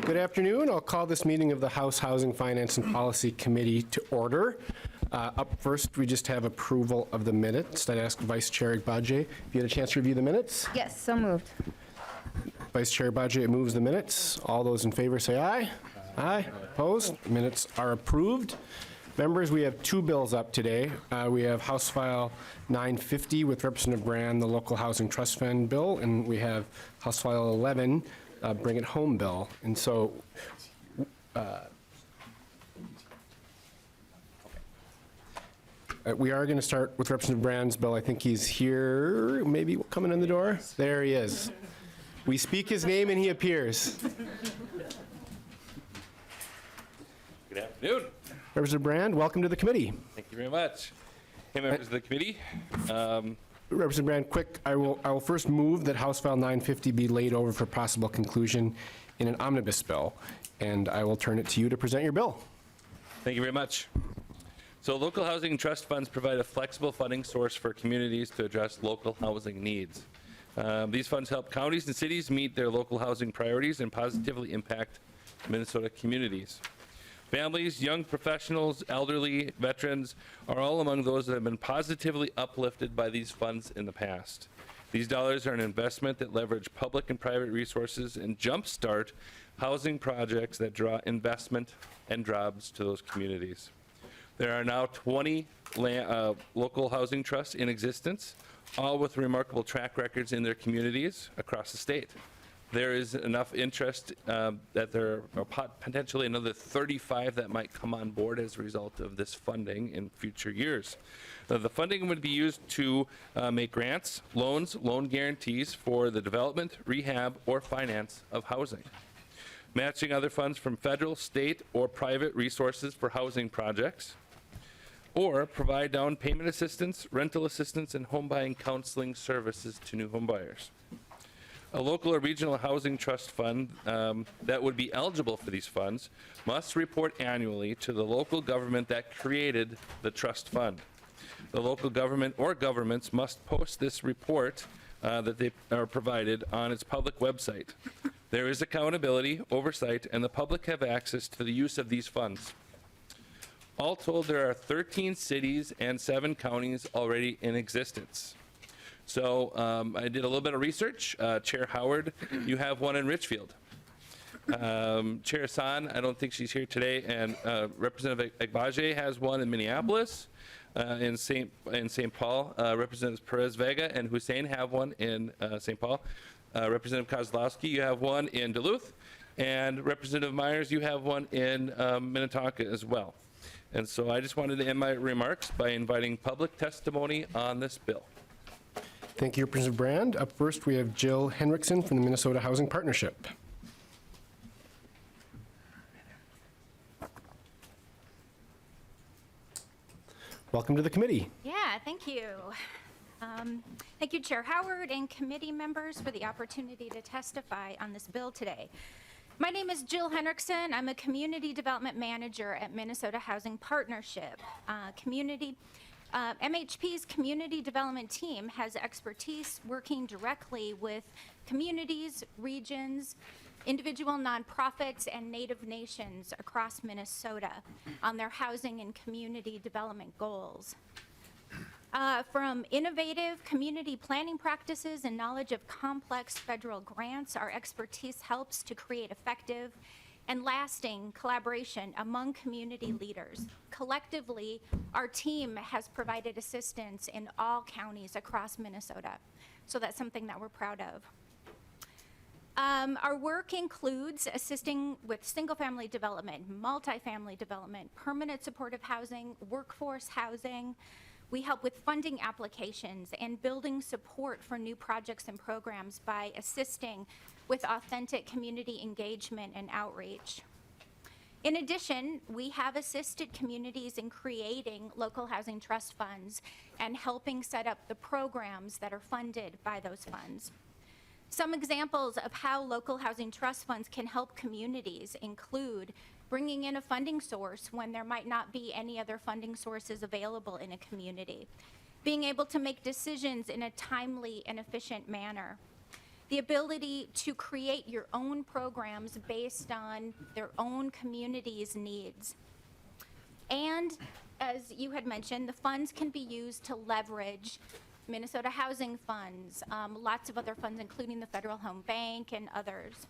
Good afternoon. I'll call this meeting of the House Housing, Finance, and Policy Committee to order. Up first, we just have approval of the minutes. I'd ask Vice Chair Agbaje if you had a chance to review the minutes. Yes, so moved. Vice Chair Agbaje moves the minutes. All those in favor say aye. Aye. Opposed? Minutes are approved. Members, we have two bills up today. We have House File 950 with Representative Brand, the Local Housing Trust Fund bill, and we have House File 11, Bring It Home bill. And so we are going to start with Representative Brand's bill. I think he's here, maybe coming in the door. There he is. We speak his name and he appears. Good afternoon. Representative Brand, welcome to the committee. Thank you very much. Hey, members of the committee. Representative Brand, quick, I will first move that House File 950 be laid over for possible conclusion in an omnibus bill, and I will turn it to you to present your bill. Thank you very much. So local housing trust funds provide a flexible funding source for communities to address local housing needs. These funds help counties and cities meet their local housing priorities and positively impact Minnesota communities. Families, young professionals, elderly, veterans are all among those that have been positively uplifted by these funds in the past. These dollars are an investment that leverage public and private resources and jumpstart housing projects that draw investment and jobs to those communities. There are now 20 local housing trusts in existence, all with remarkable track records in their communities across the state. There is enough interest that there are potentially another 35 that might come on board as a result of this funding in future years. The funding would be used to make grants, loans, loan guarantees for the development, rehab, or finance of housing. Matching other funds from federal, state, or private resources for housing projects, or provide down payment assistance, rental assistance, and home buying counseling services to new home buyers. A local or regional housing trust fund that would be eligible for these funds must report annually to the local government that created the trust fund. The local government or governments must post this report that they are provided on its public website. There is accountability, oversight, and the public have access to the use of these funds. All told, there are 13 cities and 7 counties already in existence. So I did a little bit of research. Chair Howard, you have one in Richfield. Chair Hassan, I don't think she's here today, and Representative Agbaje has one in Minneapolis, in St. Paul. Representatives Perez Vega and Hussein have one in St. Paul. Representative Kozlowski, you have one in Duluth, and Representative Myers, you have one in Minnetonka as well. And so I just wanted to end my remarks by inviting public testimony on this bill. Thank you, Representative Brand. Up first, we have Jill Henriksen from the Minnesota Housing Partnership. Welcome to the committee. Yeah, thank you. Thank you, Chair Howard and committee members for the opportunity to testify on this bill today. My name is Jill Henriksen. I'm a Community Development Manager at Minnesota Housing Partnership. MHP's community development team has expertise working directly with communities, regions, individual nonprofits, and Native nations across Minnesota on their housing and community development goals. From innovative community planning practices and knowledge of complex federal grants, our expertise helps to create effective and lasting collaboration among community leaders. Collectively, our team has provided assistance in all counties across Minnesota, so that's something that we're proud of. Our work includes assisting with single-family development, multifamily development, permanent supportive housing, workforce housing. We help with funding applications and building support for new projects and programs by assisting with authentic community engagement and outreach. In addition, we have assisted communities in creating local housing trust funds and helping set up the programs that are funded by those funds. Some examples of how local housing trust funds can help communities include bringing in a funding source when there might not be any other funding sources available in a community, being able to make decisions in a timely and efficient manner, the ability to create your own programs based on their own community's needs. And as you had mentioned, the funds can be used to leverage Minnesota Housing Funds, lots of other funds, including the Federal Home Bank and others.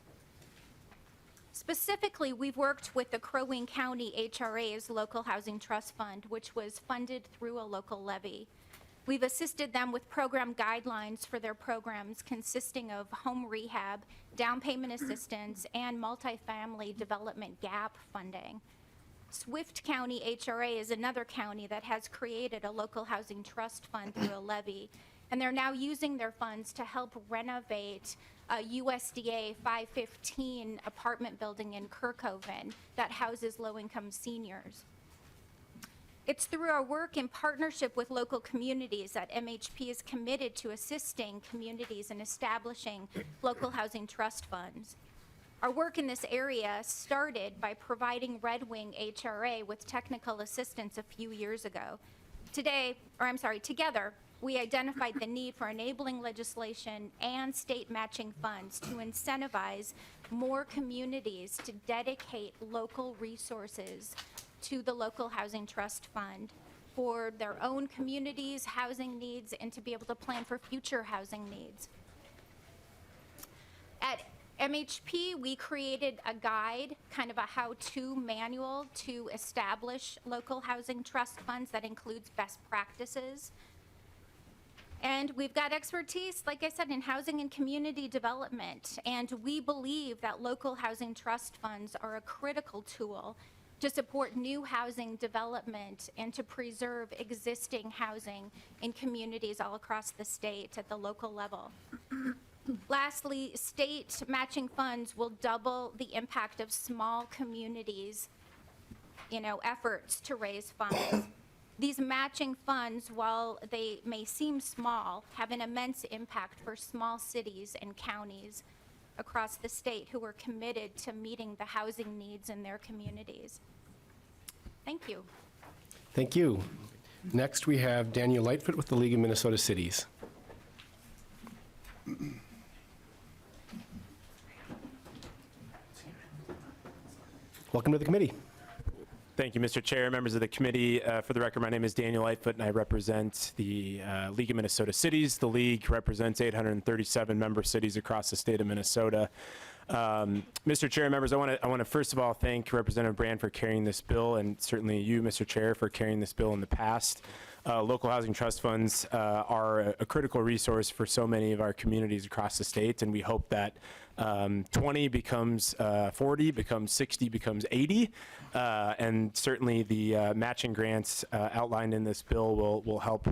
Specifically, we've worked with the Crow Wing County HRA's Local Housing Trust Fund, which was funded through a local levy. We've assisted them with program guidelines for their programs consisting of home rehab, down payment assistance, and multifamily development gap funding. Swift County HRA is another county that has created a local housing trust fund through a levy, and they're now using their funds to help renovate a USDA 515 apartment building in Kirkhoven that houses low-income seniors. It's through our work in partnership with local communities that MHP is committed to assisting communities in establishing local housing trust funds. Our work in this area started by providing Red Wing HRA with technical assistance a few years ago. Together, we identified the need for enabling legislation and state matching funds to incentivize more communities to dedicate local resources to the Local Housing Trust Fund for their own communities' housing needs and to be able to plan for future housing needs. At MHP, we created a guide, kind of a how-to manual to establish local housing trust funds that includes best practices. And we've got expertise, like I said, in housing and community development. And we believe that local housing trust funds are a critical tool to support new housing development and to preserve existing housing in communities all across the state at the local level. Lastly, state matching funds will double the impact of small communities, efforts to raise funds. These matching funds, while they may seem small, have an immense impact for small cities and counties across the state who are committed to meeting the housing needs in their communities. Thank you. Thank you. Next, we have Daniel Lightfoot with the League of Minnesota Cities. Welcome to the committee. Thank you, Mr. Chair, members of the committee. For the record, my name is Daniel Lightfoot, and I represent the League of Minnesota Cities. The League represents 837 member cities across the state of Minnesota. Mr. Chair, members, I want to first of all thank Representative Brand for carrying this bill, and certainly you, Mr. Chair, for carrying this bill in the past. Local housing trust funds are a critical resource for so many of our communities across the state, and we hope that 20 becomes 40, becomes 60, becomes 80, and certainly the matching grants outlined in this bill will help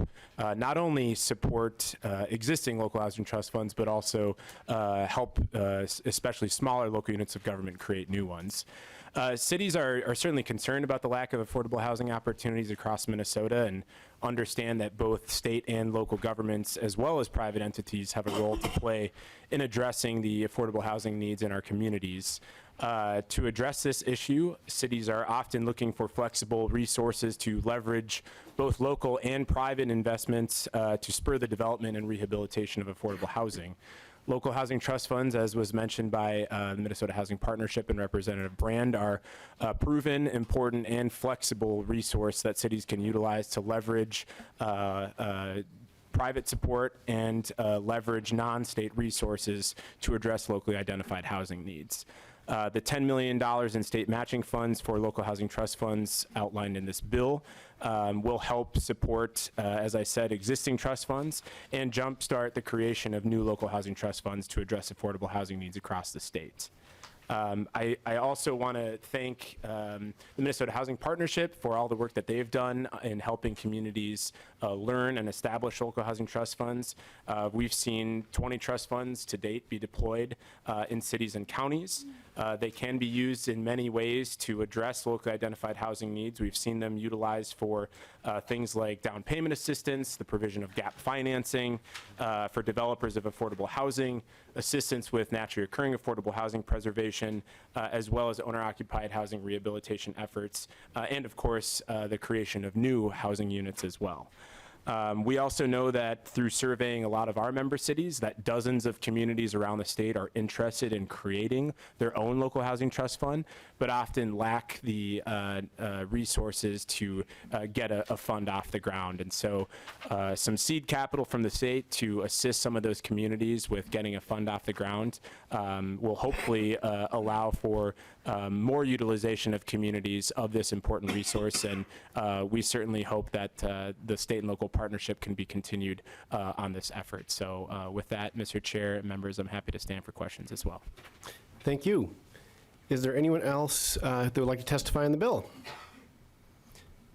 not only support existing local housing trust funds, but also help especially smaller local units of government create new ones. Cities are certainly concerned about the lack of affordable housing opportunities across Minnesota and understand that both state and local governments, as well as private entities, have a role to play in addressing the affordable housing needs in our communities. To address this issue, cities are often looking for flexible resources to leverage both local and private investments to spur the development and rehabilitation of affordable housing. Local housing trust funds, as was mentioned by the Minnesota Housing Partnership and Representative Brand, are a proven, important, and flexible resource that cities can utilize to leverage private support and leverage non-state resources to address locally identified housing needs. The $10 million in state matching funds for local housing trust funds outlined in this bill will help support, as I said, existing trust funds and jumpstart the creation of new local housing trust funds to address affordable housing needs across the state. I also want to thank the Minnesota Housing Partnership for all the work that they've done in helping communities learn and establish local housing trust funds. We've seen 20 trust funds to date be deployed in cities and counties. They can be used in many ways to address locally identified housing needs. We've seen them utilized for things like down payment assistance, the provision of gap financing for developers of affordable housing, assistance with naturally occurring affordable housing preservation, as well as owner-occupied housing rehabilitation efforts, and of course, the creation of new housing units as well. We also know that through surveying a lot of our member cities, that dozens of communities around the state are interested in creating their own local housing trust fund, but often lack the resources to get a fund off the ground. And so some seed capital from the state to assist some of those communities with getting a fund off the ground will hopefully allow for more utilization of communities of this important resource. And we certainly hope that the state and local partnership can be continued on this effort. So with that, Mr. Chair and members, I'm happy to stand for questions as well. Thank you. Is there anyone else that would like to testify on the bill?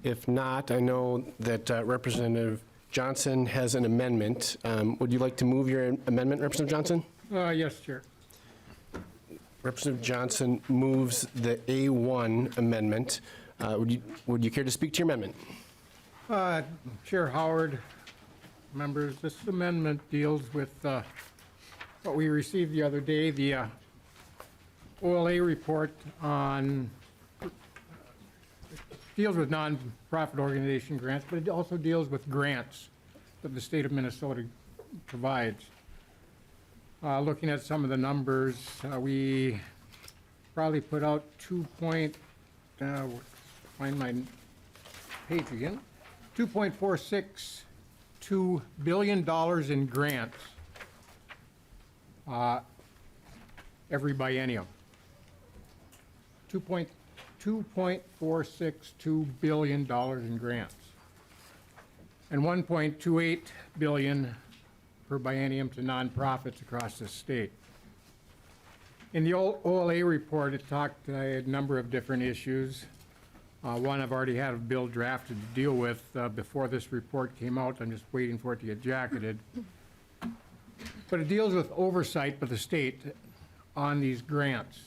If not, I know that Representative Johnson has an amendment. Would you like to move your amendment, Representative Johnson? Yes, Chair. Representative Johnson moves the A1 amendment. Would you care to speak to your amendment? Chair Howard, members, this amendment deals with what we received the other day, the OLA report on, deals with nonprofit organization grants, but it also deals with grants that the state of Minnesota provides. Looking at some of the numbers, we probably put out find my page again, $2.462 billion in grants every biennium. $2.462 billion in grants. And $1.28 billion per biennium to nonprofits across the state. In the OLA report, it talked a number of different issues. One I've already had a bill drafted to deal with before this report came out. I'm just waiting for it to get jacketed. But it deals with oversight by the state on these grants.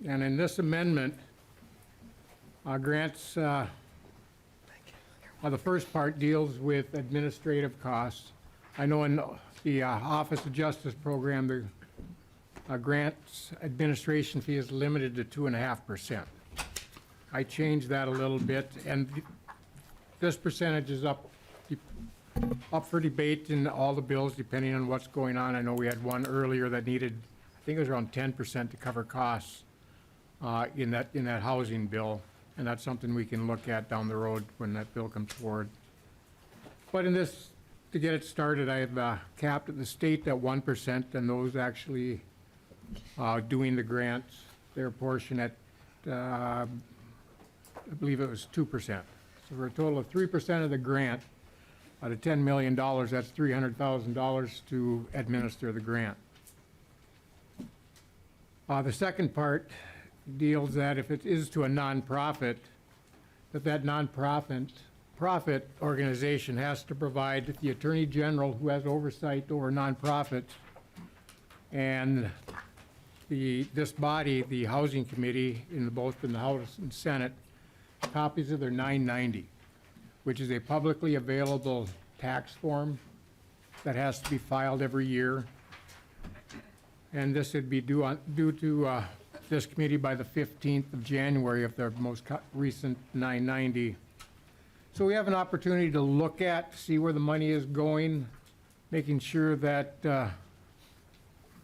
And in this amendment, grants, the first part deals with administrative costs. I know in the Office of Justice program, the grants administration fee is limited to 2.5%. I changed that a little bit, and this percentage is up for debate in all the bills, depending on what's going on. I know we had one earlier that needed, I think it was around 10% to cover costs in that housing bill, and that's something we can look at down the road when that bill comes forward. But in this, to get it started, I've capped at the state at 1%, and those actually doing the grants, their portion at, I believe it was 2%. So for a total of 3% of the grant, out of $10 million, that's $300,000 to administer the grant. The second part deals that if it is to a nonprofit, that nonprofit organization has to provide the Attorney General, who has oversight over nonprofits, and this body, the Housing Committee, both in the House and Senate, copies of their 990, which is a publicly available tax form that has to be filed every year. And this would be due to this committee by the 15th of January of their most recent 990. So we have an opportunity to look at, see where the money is going, making sure that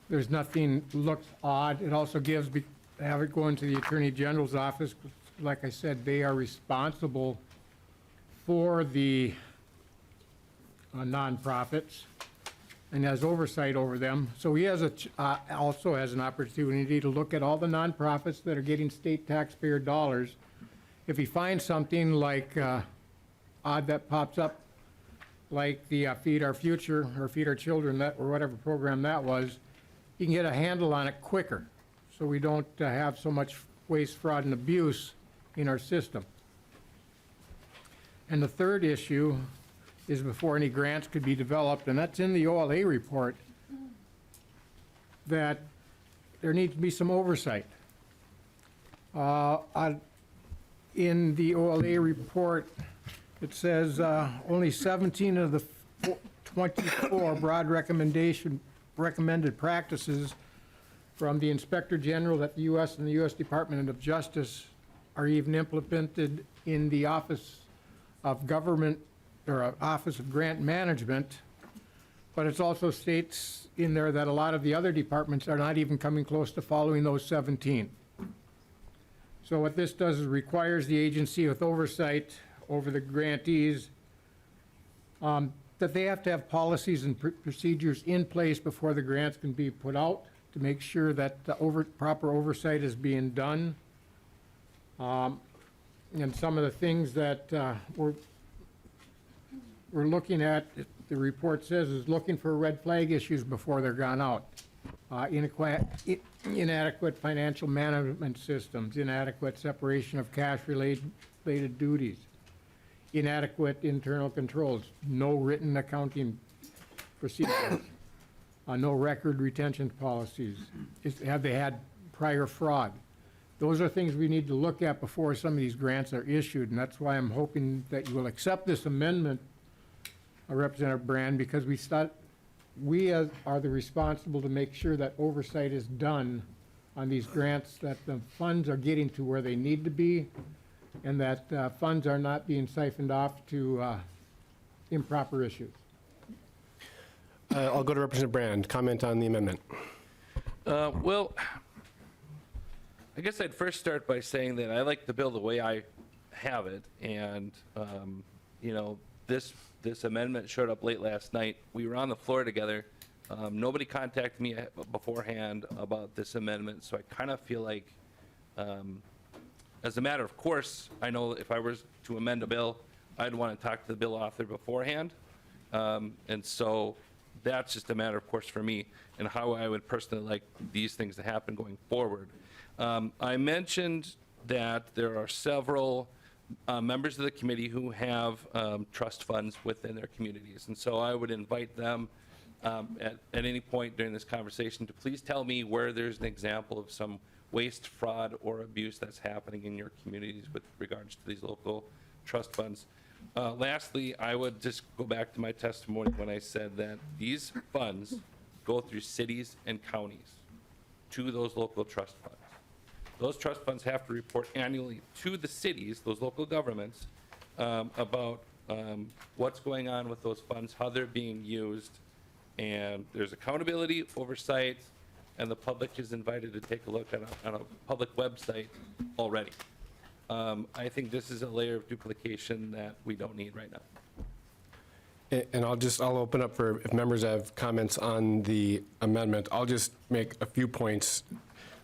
there's nothing looks odd. It also gives, have it go into the Attorney General's office. Like I said, they are responsible for the nonprofits and has oversight over them. So he has also has an opportunity to look at all the nonprofits that are getting state taxpayer dollars. If he finds something like odd that pops up, like the Feed Our Future or Feed Our Children, or whatever program that was, he can get a handle on it quicker, so we don't have so much waste, fraud, and abuse in our system. And the third issue is before any grants could be developed, and that's in the OLA report, that there needs to be some oversight. In the OLA report, it says only 17 of the 24 broad recommended practices from the Inspector General at the U.S. and the U.S. Department of Justice are even implemented in the Office of Government or Office of Grant Management, but it also states in there that a lot of the other departments are not even coming close to following those 17. So what this does is requires the agency with oversight over the grantees that they have to have policies and procedures in place before the grants can be put out to make sure that the proper oversight is being done. And some of the things that we're looking at, the report says, is looking for red flag issues before they're gone out. Inadequate financial management systems, inadequate separation of cash-related duties, inadequate internal controls, no written accounting procedures, no record retention policies. Have they had prior fraud? Those are things we need to look at before some of these grants are issued, and that's why I'm hoping that you will accept this amendment, Representative Brand, because we are the responsible to make sure that oversight is done on these grants, that the funds are getting to where they need to be, and that funds are not being siphoned off to improper issues. I'll go to Representative Brand. Comment on the amendment. Well, I guess I'd first start by saying that I like the bill the way I have it, and you know, this amendment showed up late last night. We were on the floor together. Nobody contacted me beforehand about this amendment, so I kind of feel like, as a matter of course, I know if I was to amend a bill, I'd want to talk to the bill author beforehand, and so that's just a matter of course for me and how I would personally like these things to happen going forward. I mentioned that there are several members of the committee who have trust funds within their communities. And so I would invite them at any point during this conversation to please tell me where there's an example of some waste, fraud, or abuse that's happening in your communities with regards to these local trust funds. Lastly, I would just go back to my testimony when I said that these funds go through cities and counties to those local trust funds. Those trust funds have to report annually to the cities, those local governments, about what's going on with those funds, how they're being used, and there's accountability, oversight, and the public is invited to take a look at on a public website already. I think this is a layer of duplication that we don't need right now. And I'll open up for, if members have comments on the amendment, I'll just make a few points.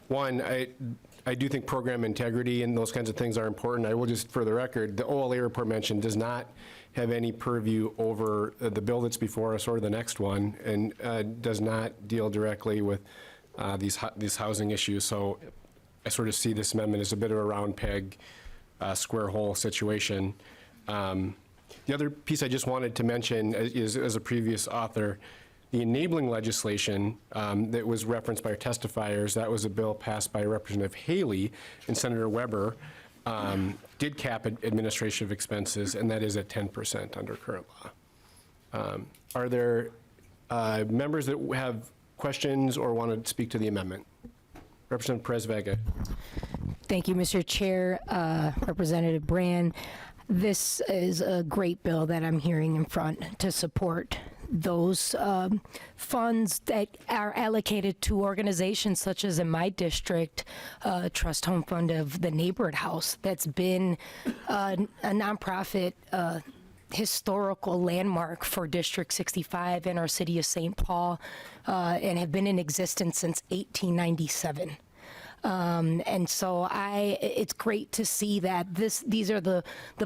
One, I do think program integrity and those kinds of things are important. I will just, for the record, the OLA report mentioned does not have any purview over the bill that's before us or the next one, and does not deal directly with these housing issues. So I sort of see this amendment as a bit of a round peg, square hole situation. The other piece I just wanted to mention is, as a previous author, the enabling legislation that was referenced by our testifiers, that was a bill passed by Representative Haley and Senator Weber, did cap administrative expenses, and that is at 10% under current law. Are there members that have questions or want to speak to the amendment? Representative Perez-Vega. Thank you, Mr. Chair. Representative Brand, this is a great bill that I'm hearing in front to support those funds that are allocated to organizations such as in my district, Trust Home Fund of the Neighborhood House, that's been a nonprofit historical landmark for District 65 and our city of St. Paul, and have been in existence since 1897. And so it's great to see that these are the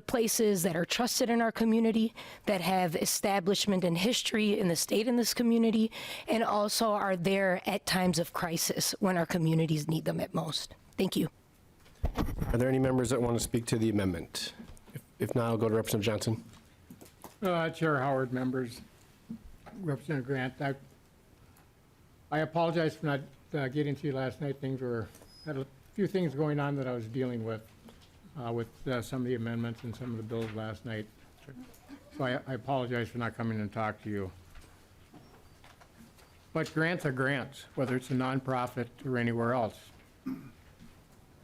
places that are trusted in our community, that have establishment and history in the state in this community, and also are there at times of crisis when our communities need them at most. Thank you. Are there any members that want to speak to the amendment? If not, I'll go to Representative Johnson. Chair Howard, members, Representative Grant, I apologize for not getting to you last night. Had a few things going on that I was dealing with some of the amendments and some of the bills last night. So I apologize for not coming and talk to you. But grants are grants, whether it's a nonprofit or anywhere else.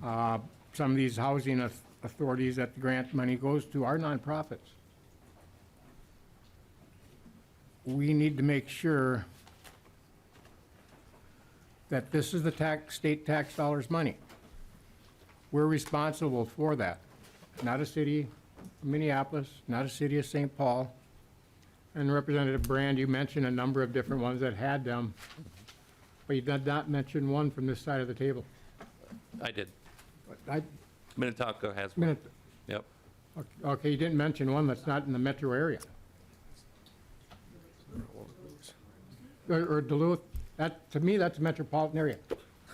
Some of these housing authorities that the grant money goes to are nonprofits. we need to make sure that this is the state tax dollars' money. We're responsible for that, not a city of Minneapolis, not a city of St. Paul. And Representative Brand, you mentioned a number of different ones that had them, but you did not mention one from this side of the table. I did. I, Minnetonka has one. minute, Yep. okay, you didn't mention one that's not in the metro area. Or Duluth, that, to me, that's a metropolitan area.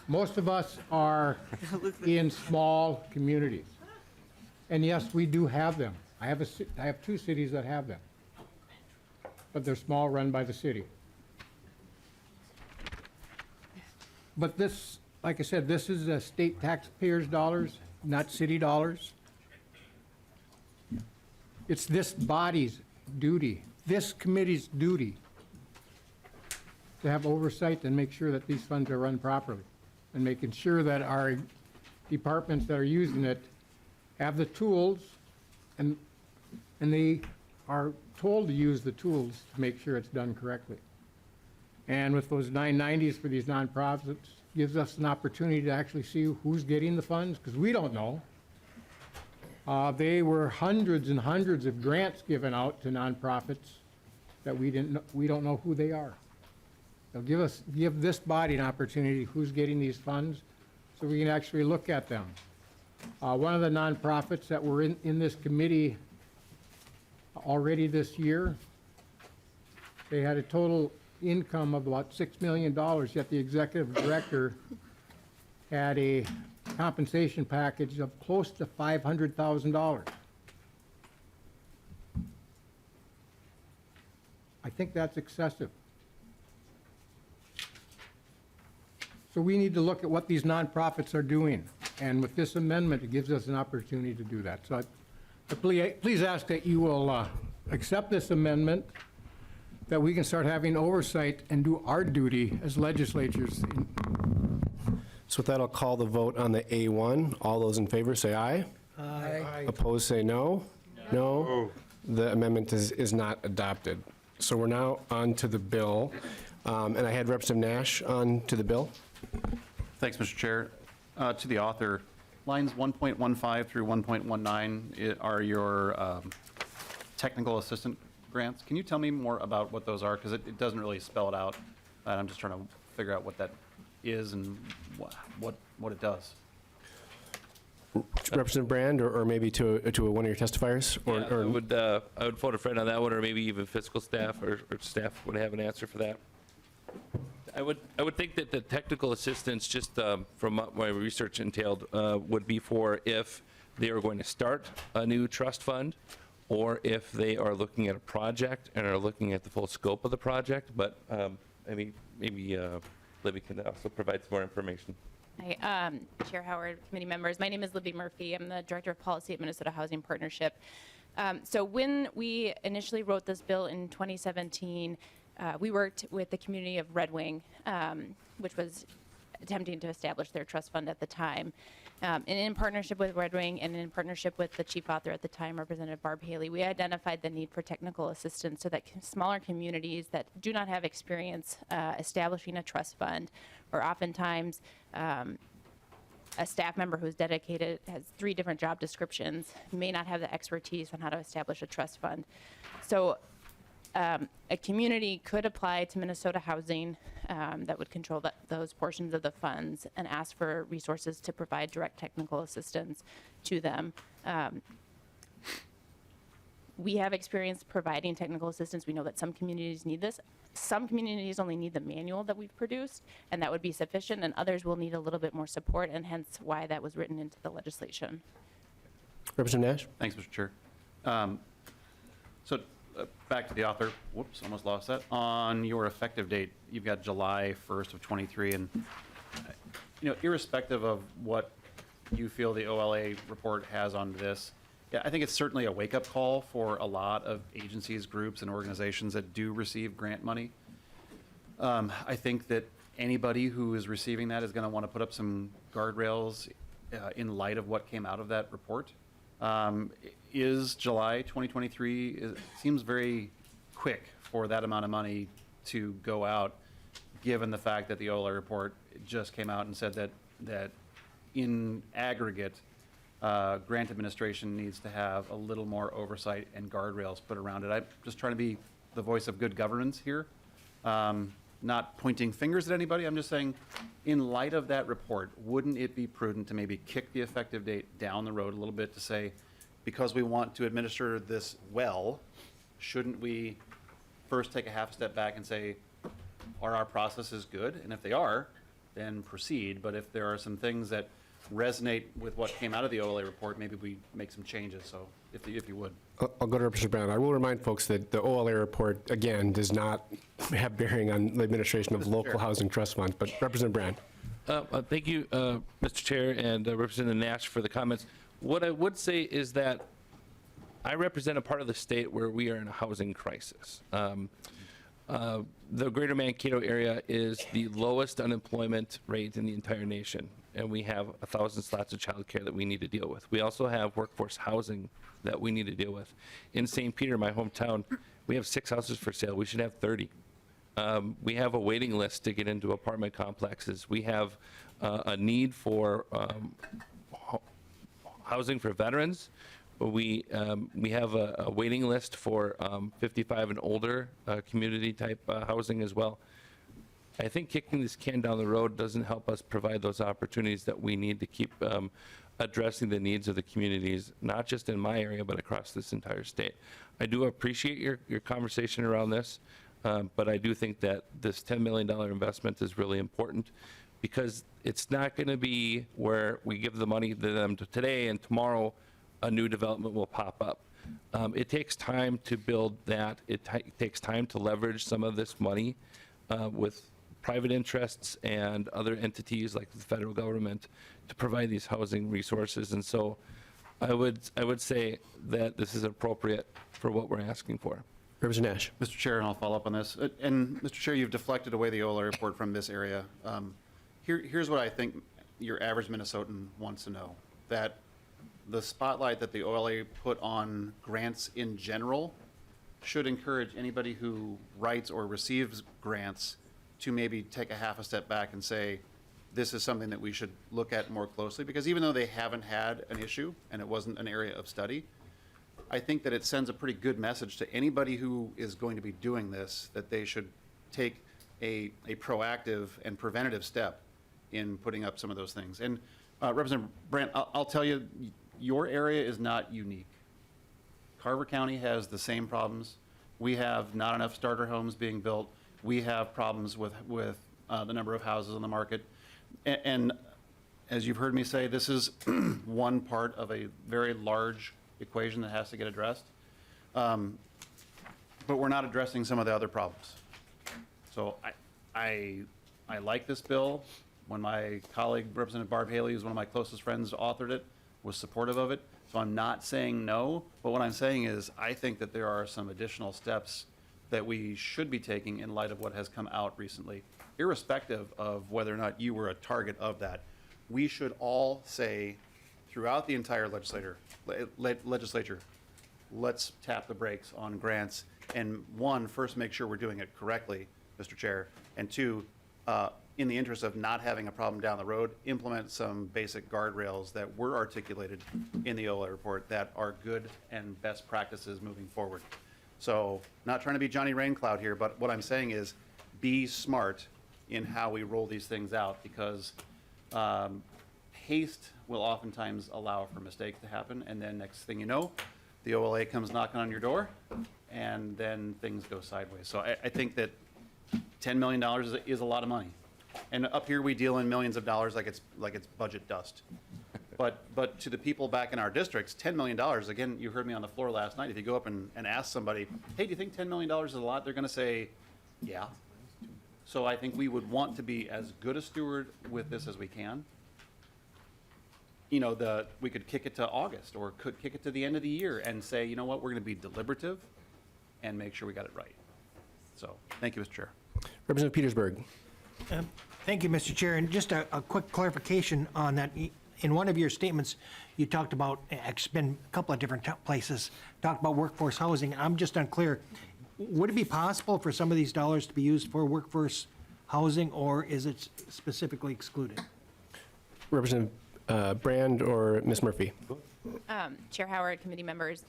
Most of us are in small communities. And yes, we do have them. I have 2 cities that have them. But they're small, run by the city. But this, like I said, this is state taxpayers' dollars, not city dollars. It's this body's duty, this committee's duty, to have oversight and make sure that these funds are run properly, and making sure that our departments that are using it have the tools, and they are told to use the tools to make sure it's done correctly. And with those 990s for these nonprofits, gives us an opportunity to actually see who's getting the funds, because we don't know. They were hundreds and hundreds of grants given out to nonprofits that we don't know who they are. They'll give this body an opportunity who's getting these funds, so we can actually look at them. One of the nonprofits that were in this committee already this year, they had a total income of about $6 million, yet the executive director had a compensation package of close to $500,000. I think that's excessive. So we need to look at what these nonprofits are doing, and with this amendment, it gives us an opportunity to do that. So please ask that you will accept this amendment, that we can start having oversight and do our duty as legislatures. So with that, I'll call the vote on the A1. All those in favor say aye. Aye. Opposed, say no. No. The amendment is not adopted. So we're now on to the bill. And I had Representative Nash on to the bill. Thanks, Mr. Chair. To the author, lines 1.15 through 1.19 are your technical assistant grants. Can you tell me more about what those are? Because it doesn't really spell it out, and I'm just trying to figure out what that is and what it does. Representative Brand, or maybe to one of your testifiers? I would phone a friend on that one, or maybe even fiscal staff or staff would have an answer for that. I would think that the technical assistance, just from what my research entailed, would be for if they are going to start a new trust fund, or if they are looking at a project and are looking at the full scope of the project. But maybe Libby can also provide some more information. Hi, Chair Howard, committee members. My name is Libby Murphy. I'm the Director of Policy at Minnesota Housing Partnership. So when we initially wrote this bill in 2017, we worked with the community of Red Wing, which was attempting to establish their trust fund at the time. And in partnership with Red Wing and in partnership with the chief author at the time, Representative Barb Haley, we identified the need for technical assistance so that smaller communities that do not have experience establishing a trust fund, or oftentimes a staff member who's dedicated, has 3 different job descriptions, may not have the expertise on how to establish a trust fund. So a community could apply to Minnesota Housing that would control those portions of the funds and ask for resources to provide direct technical assistance to them. We have experience providing technical assistance. We know that some communities need this. Some communities only need the manual that we've produced, and that would be sufficient, and others will need a little bit more support, and hence why that was written into the legislation. Representative Nash? Thanks, Mr. Chair. So back to the author. Whoops, almost lost that. On your effective date, you've got July 1st of 23, and irrespective of what you feel the OLA report has on this, yeah, I think it's certainly a wake-up call for a lot of agencies, groups, and organizations that do receive grant money. I think that anybody who is receiving that is going to want to put up some guardrails in light of what came out of that report. Is July 2023, it seems very quick for that amount of money to go out, given the fact that the OLA report just came out and said that in aggregate, grant administration needs to have a little more oversight and guardrails put around it. I'm just trying to be the voice of good governance here. Not pointing fingers at anybody, I'm just saying, in light of that report, wouldn't it be prudent to maybe kick the effective date down the road a little bit to say, because we want to administer this well, shouldn't we first take a half step back and say, are our processes good? And if they are, then proceed. But if there are some things that resonate with what came out of the OLA report, maybe we make some changes. So if you would. I'll go to Representative Brown. I will remind folks that the OLA report, again, does not have bearing on the administration of local housing trust funds, but Representative Brand. Thank you, Mr. Chair, and Representative Nash for the comments. What I would say is that I represent a part of the state where we are in a housing crisis. The greater Mankato area is the lowest unemployment rate in the entire nation, and we have 1,000 slots of childcare that we need to deal with. We also have workforce housing that we need to deal with. In St. Peter, my hometown, we have 6 houses for sale. We should have 30. We have a waiting list to get into apartment complexes. We have a need for housing for veterans. We have a waiting list for 55 and older community type housing as well. I think kicking this can down the road doesn't help us provide those opportunities that we need to keep addressing the needs of the communities, not just in my area, but across this entire state. I do appreciate your conversation around this, but I do think that this $10 million investment is really important, because it's not going to be where we give the money to them today and tomorrow a new development will pop up. It takes time to build that. It takes time to leverage some of this money with private interests and other entities like the federal government to provide these housing resources. And so I would say that this is appropriate for what we're asking for. Representative Nash. Mr. Chair, and I'll follow up on this. And Mr. Chair, you've deflected away the OLA report from this area. Here's what I think your average Minnesotan wants to know, that the spotlight that the OLA put on grants in general should encourage anybody who writes or receives grants to maybe take a half a step back and say, this is something that we should look at more closely, because even though they haven't had an issue and it wasn't an area of study, I think that it sends a pretty good message to anybody who is going to be doing this, that they should take a proactive and preventative step in putting up some of those things. And Representative Brandt, I'll tell you, your area is not unique. Carver County has the same problems. We have not enough starter homes being built. We have problems with the number of houses on the market. And as you've heard me say, this is one part of a very large equation that has to get addressed. But we're not addressing some of the other problems. So I like this bill. When my colleague, Representative Barb Haley, who's one of my closest friends, authored it, was supportive of it. So I'm not saying no, but what I'm saying is I think that there are some additional steps that we should be taking in light of what has come out recently, irrespective of whether or not you were a target of that. We should all say throughout the entire legislature, let's tap the brakes on grants, and one, first make sure we're doing it correctly, Mr. Chair, and two, in the interest of not having a problem down the road, implement some basic guardrails that were articulated in the OLA report that are good and best practices moving forward. So not trying to be Johnny Raincloud here, but what I'm saying is be smart in how we roll these things out, because haste will oftentimes allow for mistakes to happen, and then next thing you know, the OLA comes knocking on your door, and then things go sideways. So I think that $10 million is a lot of money. And up here, we deal in millions of dollars like it's budget dust. But to the people back in our districts, $10 million, again, you heard me on the floor last night, if you go up and ask somebody, hey, do you think $10 million is a lot? They're going to say, yeah. So I think we would want to be as good a steward with this as we can. You know, we could kick it to August, or could kick it to the end of the year and say, you know what, we're going to be deliberative and make sure we got it right. So thank you, Mr. Chair. Representative Petersburg. Thank you, Mr. Chair. And just a quick clarification on that. In one of your statements, you talked about, it's been a couple of different places, talked about workforce housing. I'm just unclear. would it be possible for some of these dollars to be used for workforce housing, or is it specifically excluded? Representative Brand or Ms. Murphy? Chair Howard, committee members,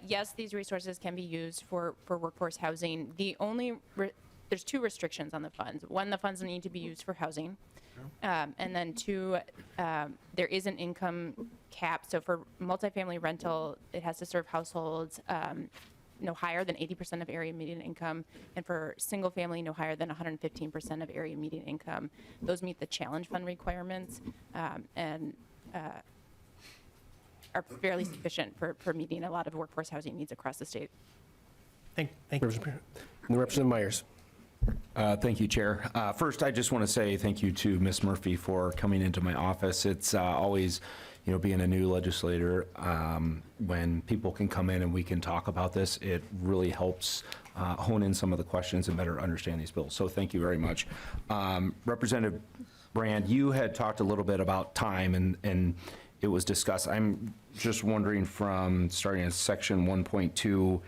yes, these resources can be used for workforce housing. There's two restrictions on the funds. One, the funds need to be used for housing. And then two, there is an income cap. So for multifamily rental, it has to serve households no higher than 80% of area median income, and for single family, no higher than 115% of area median income. Those meet the challenge fund requirements and are fairly sufficient for meeting a lot of workforce housing needs across the state. Thank you. Representative Myers. Thank you, Chair. First, I just want to say thank you to Ms. Murphy for coming into my office. It's always, being a new legislator, when people can come in and we can talk about this, it really helps hone in some of the questions and better understand these bills. So thank you very much. Representative Brand, you had talked a little bit about time and it was discussed. I'm just wondering from starting in section 1.2,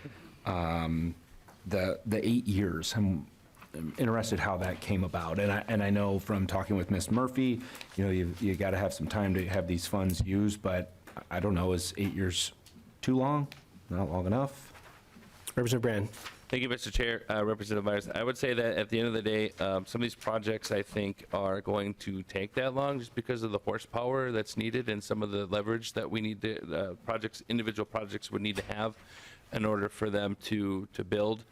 the 8 years. I'm interested how that came about. And I know from talking with Ms. Murphy, you got to have some time to have these funds used, but I don't know, is 8 years too long? Not long enough? Representative Brand. Thank you, Mr. Chair. Representative Myers, I would say that at the end of the day, some of these projects I think are going to take that long just because of the horsepower that's needed and some of the leverage that we need to, individual projects would need to have in order for them to build.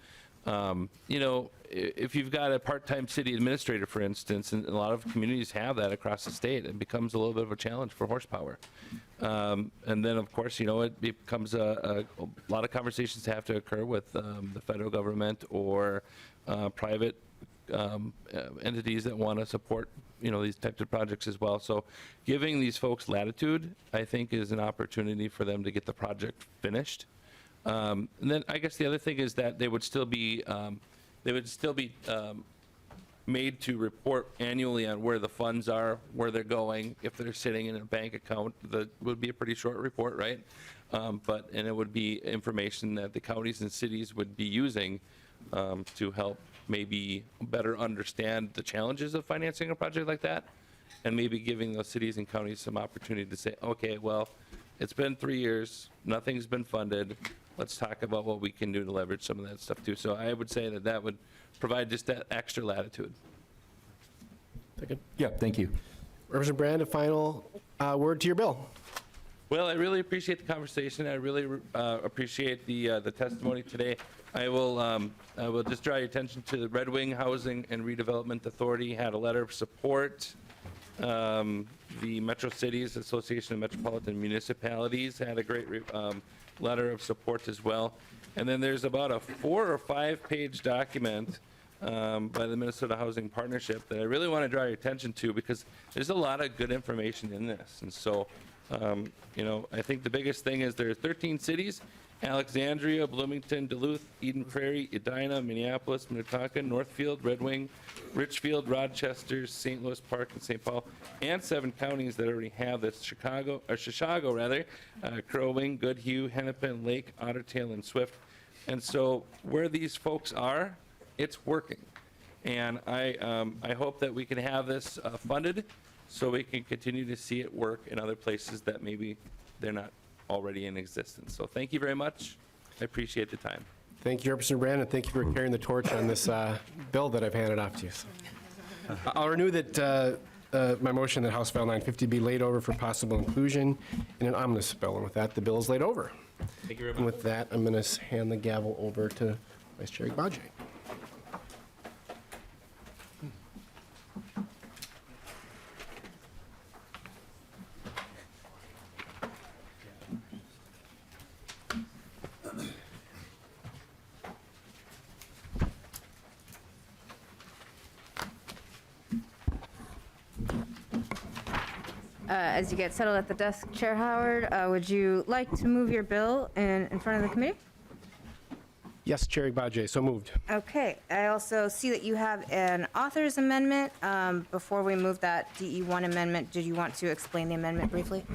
If you've got a part-time city administrator, for instance, and a lot of communities have that across the state, it becomes a little bit of a challenge for horsepower. And then, of course, it becomes a lot of conversations have to occur with the federal government or private entities that want to support, these types of projects as well. So giving these folks latitude, I think, is an opportunity for them to get the project finished. And then I guess the other thing is that they would still be made to report annually on where the funds are, where they're going. If they're sitting in a bank account, that would be a pretty short report, right? And it would be information that the counties and cities would be using to help maybe better understand the challenges of financing a project like that, and maybe giving those cities and counties some opportunity to say, okay, well, it's been 3 years, nothing's been funded. Let's talk about what we can do to leverage some of that stuff too. So I would say that would provide just that extra latitude. Yeah, thank you. Representative Brand, a final word to your bill. Well, I really appreciate the conversation. I really appreciate the testimony today. I will just draw your attention to the Red Wing Housing and Redevelopment Authority had a letter of support. The Metro Cities Association of Metropolitan Municipalities had a great letter of support as well. And then there's about a 4 or 5 page document by the Minnesota Housing Partnership that I really want to draw your attention to because there's a lot of good information in this. And so, I think the biggest thing is there are 13 cities: Alexandria, Bloomington, Duluth, Eden Prairie, Edina, Minneapolis, Minnetonka, Northfield, Red Wing, Richfield, Rochester, St. Louis Park, and St. Paul, and 7 counties that already have this: Chicago, Crow Wing, Goodhue, Hennepin, Lake, Otter Tail, and Swift. And so where these folks are, it's working. And I hope that we can have this funded so we can continue to see it work in other places that maybe they're not already in existence. So thank you very much. I appreciate the time. Thank you, Representative Brand, and thank you for carrying the torch on this bill that I've handed off to you. I'll renew that my motion that House File 950 be laid over for possible inclusion in an omnibus bill. And with that, the bill is laid over. Thank you very much. And with that, I'm going to hand the gavel over to Vice Chair Gbadje. As you get settled at the desk, Chair Howard, would you like to move your bill in front of the committee? Yes, Chair Gbadje, so moved. Okay. I also see that you have an author's amendment. Before we move that DE1 amendment, did you want to explain the amendment briefly?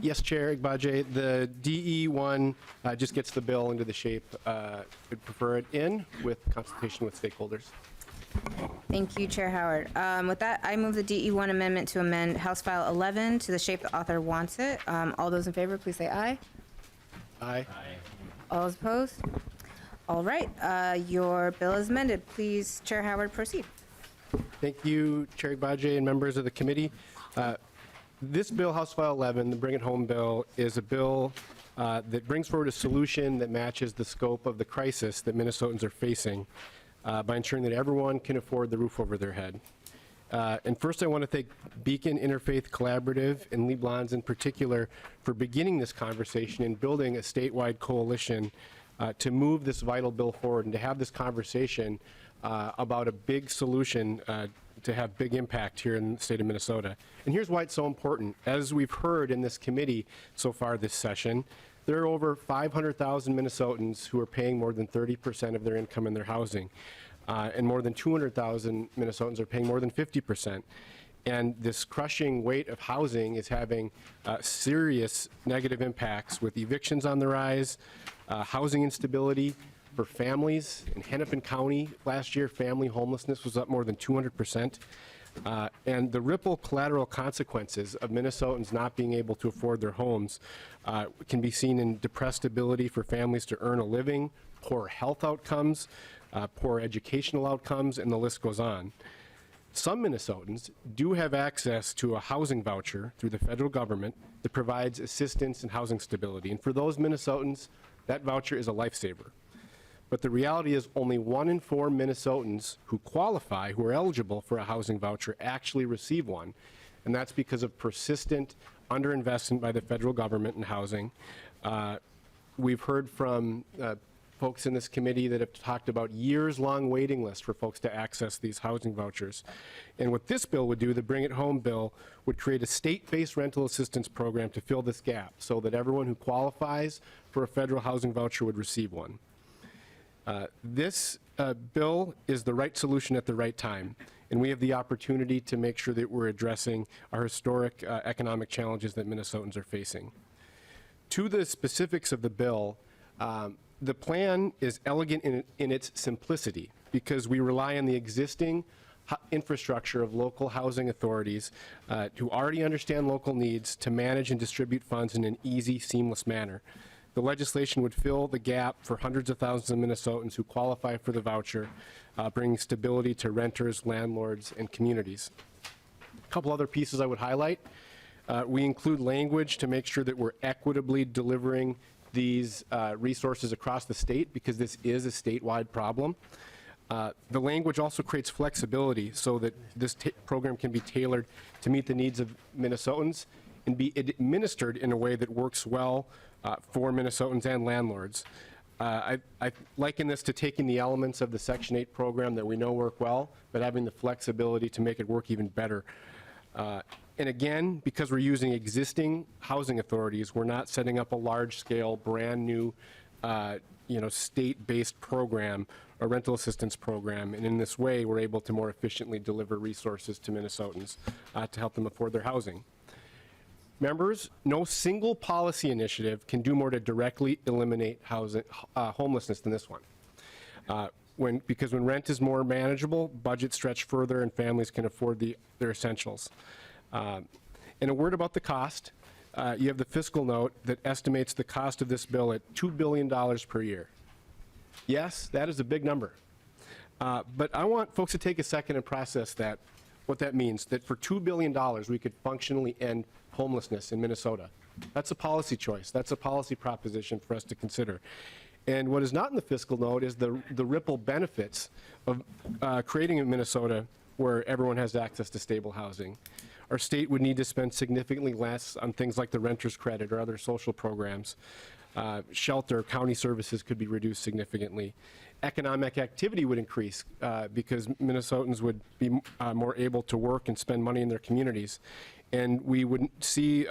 Yes, Chair Agbaje, the DE one just gets the bill into the shape we'd prefer it in with consultation with stakeholders. Thank you, Chair Howard. With that, I move the DE1 amendment to amend House File 11 to the shape the author wants it. All those in favor, please say aye. Aye. All those opposed? All right, your bill is amended. Please, Chair Howard, proceed. Thank you, Chair Agbaje and members of the committee. This bill, House File 11, the Bring It Home bill, is a bill that brings forward a solution that matches the scope of the crisis that Minnesotans are facing by ensuring that everyone can afford the roof over their head. And first, I want to thank Beacon Interfaith Collaborative and Lee Blondes in particular for beginning this conversation and building a statewide coalition to move this vital bill forward and to have this conversation about a big solution to have big impact here in the state of Minnesota. And here's why it's so important. As we've heard in this committee so far this session, there are over 500,000 Minnesotans who are paying more than 30% of their income in their housing. And more than 200,000 Minnesotans are paying more than 50%. And this crushing weight of housing is having serious negative impacts with evictions on the rise, housing instability for families. In Hennepin County last year, family homelessness was up more than 200%. And the ripple collateral consequences of Minnesotans not being able to afford their homes can be seen in depressed ability for families to earn a living, poor health outcomes, poor educational outcomes, and the list goes on. Some Minnesotans do have access to a housing voucher through the federal government that provides assistance and housing stability. And for those Minnesotans, that voucher is a lifesaver. But the reality is only 1 in 4 Minnesotans who qualify, who are eligible for a housing voucher, actually receive one. And that's because of persistent underinvestment by the federal government in housing. We've heard from folks in this committee that have talked about years-long waiting lists for folks to access these housing vouchers. And what this bill would do, the Bring It Home bill, would create a state-based rental assistance program to fill this gap so that everyone who qualifies for a federal housing voucher would receive one. This bill is the right solution at the right time, and we have the opportunity to make sure that we're addressing our historic economic challenges that Minnesotans are facing. To the specifics of the bill, the plan is elegant in its simplicity because we rely on the existing infrastructure of local housing authorities who already understand local needs to manage and distribute funds in an easy, seamless manner. The legislation would fill the gap for hundreds of thousands of Minnesotans who qualify for the voucher, bringing stability to renters, landlords, and communities. A couple other pieces I would highlight. We include language to make sure that we're equitably delivering these resources across the state because this is a statewide problem. The language also creates flexibility so that this program can be tailored to meet the needs of Minnesotans and be administered in a way that works well for Minnesotans and landlords. I liken this to taking the elements of the Section 8 program that we know work well, but having the flexibility to make it work even better. And again, because we're using existing housing authorities, we're not setting up a large-scale, brand-new, state-based program, a rental assistance program. And in this way, we're able to more efficiently deliver resources to Minnesotans to help them afford their housing. Members, no single policy initiative can do more to directly eliminate homelessness than this one. Because when rent is more manageable, budgets stretch further and families can afford their essentials. And a word about the cost. You have the fiscal note that estimates the cost of this bill at $2 billion per year. Yes, that is a big number. But I want folks to take a second and process that, what that means, that for $2 billion we could functionally end homelessness in Minnesota. That's a policy choice. That's a policy proposition for us to consider. And what is not in the fiscal note is the ripple benefits of creating a Minnesota where everyone has access to stable housing. Our state would need to spend significantly less on things like the renter's credit or other social programs. Shelter, county services could be reduced significantly. Economic activity would increase because Minnesotans would be more able to work and spend money in their communities. And we would see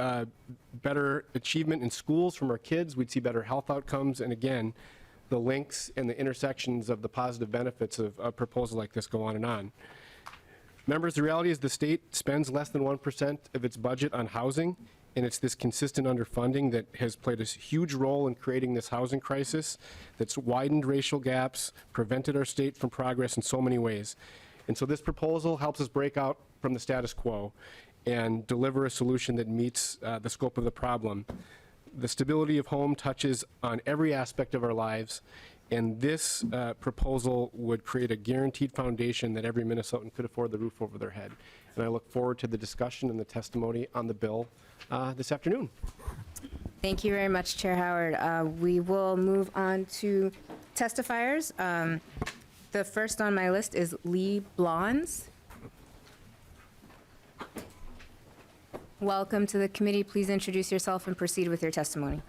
better achievement in schools from our kids. We'd see better health outcomes. And again, the links and the intersections of the positive benefits of a proposal like this go on and on. Members, the reality is the state spends less than 1% of its budget on housing, and it's this consistent underfunding that has played a huge role in creating this housing crisis that's widened racial gaps, prevented our state from progress in so many ways. And so this proposal helps us break out from the status quo and deliver a solution that meets the scope of the problem. The stability of home touches on every aspect of our lives, and this proposal would create a guaranteed foundation that every Minnesotan could afford the roof over their head. And I look forward to the discussion and the testimony on the bill this afternoon. Thank you very much, Chair Howard. We will move on to testifiers. The first on my list is Lee Blons. Welcome to the committee. Please introduce yourself and proceed with your testimony.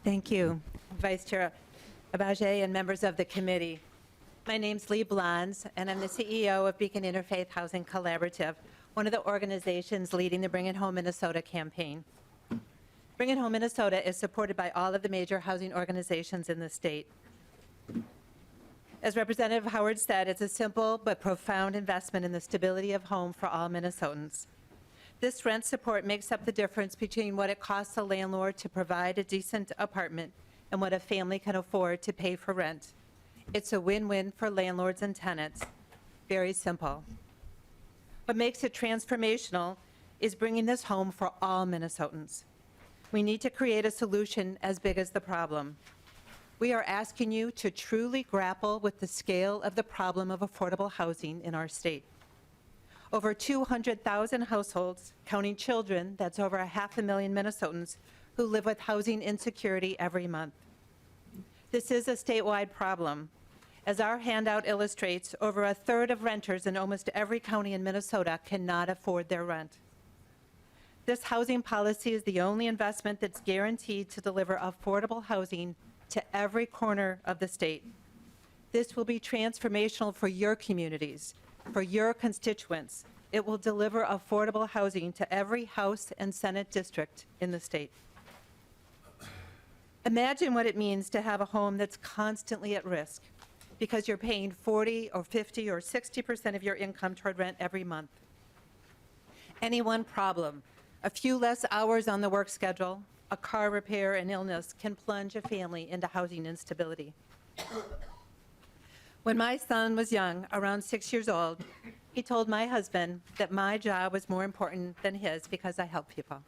Thank you, Vice Chair Abage and members of the committee. My name's Lee Blons, and I'm the CEO of Beacon Interfaith Housing Collaborative, one of the organizations leading the Bring It Home Minnesota campaign. Bring It Home Minnesota is supported by all of the major housing organizations in the state. As Representative Howard said, it's a simple but profound investment in the stability of home for all Minnesotans. This rent support makes up the difference between what it costs a landlord to provide a decent apartment and what a family can afford to pay for rent. It's a win-win for landlords and tenants. Very simple. What makes it transformational is bringing this home for all Minnesotans. We need to create a solution as big as the problem. We are asking you to truly grapple with the scale of the problem of affordable housing in our state. Over 200,000 households, counting children, that's over 500,000 Minnesotans, who live with housing insecurity every month. This is a statewide problem. As our handout illustrates, over a third of renters in almost every county in Minnesota cannot afford their rent. This housing policy is the only investment that's guaranteed to deliver affordable housing to every corner of the state. This will be transformational for your communities, for your constituents. It will deliver affordable housing to every House and Senate district in the state. Imagine what it means to have a home that's constantly at risk because you're paying 40 or 50 or 60% of your income toward rent every month. Any one problem, a few less hours on the work schedule, a car repair, and illness can plunge a family into housing instability. When my son was young, around 6 years old, he told my husband that my job was more important than his because I help people.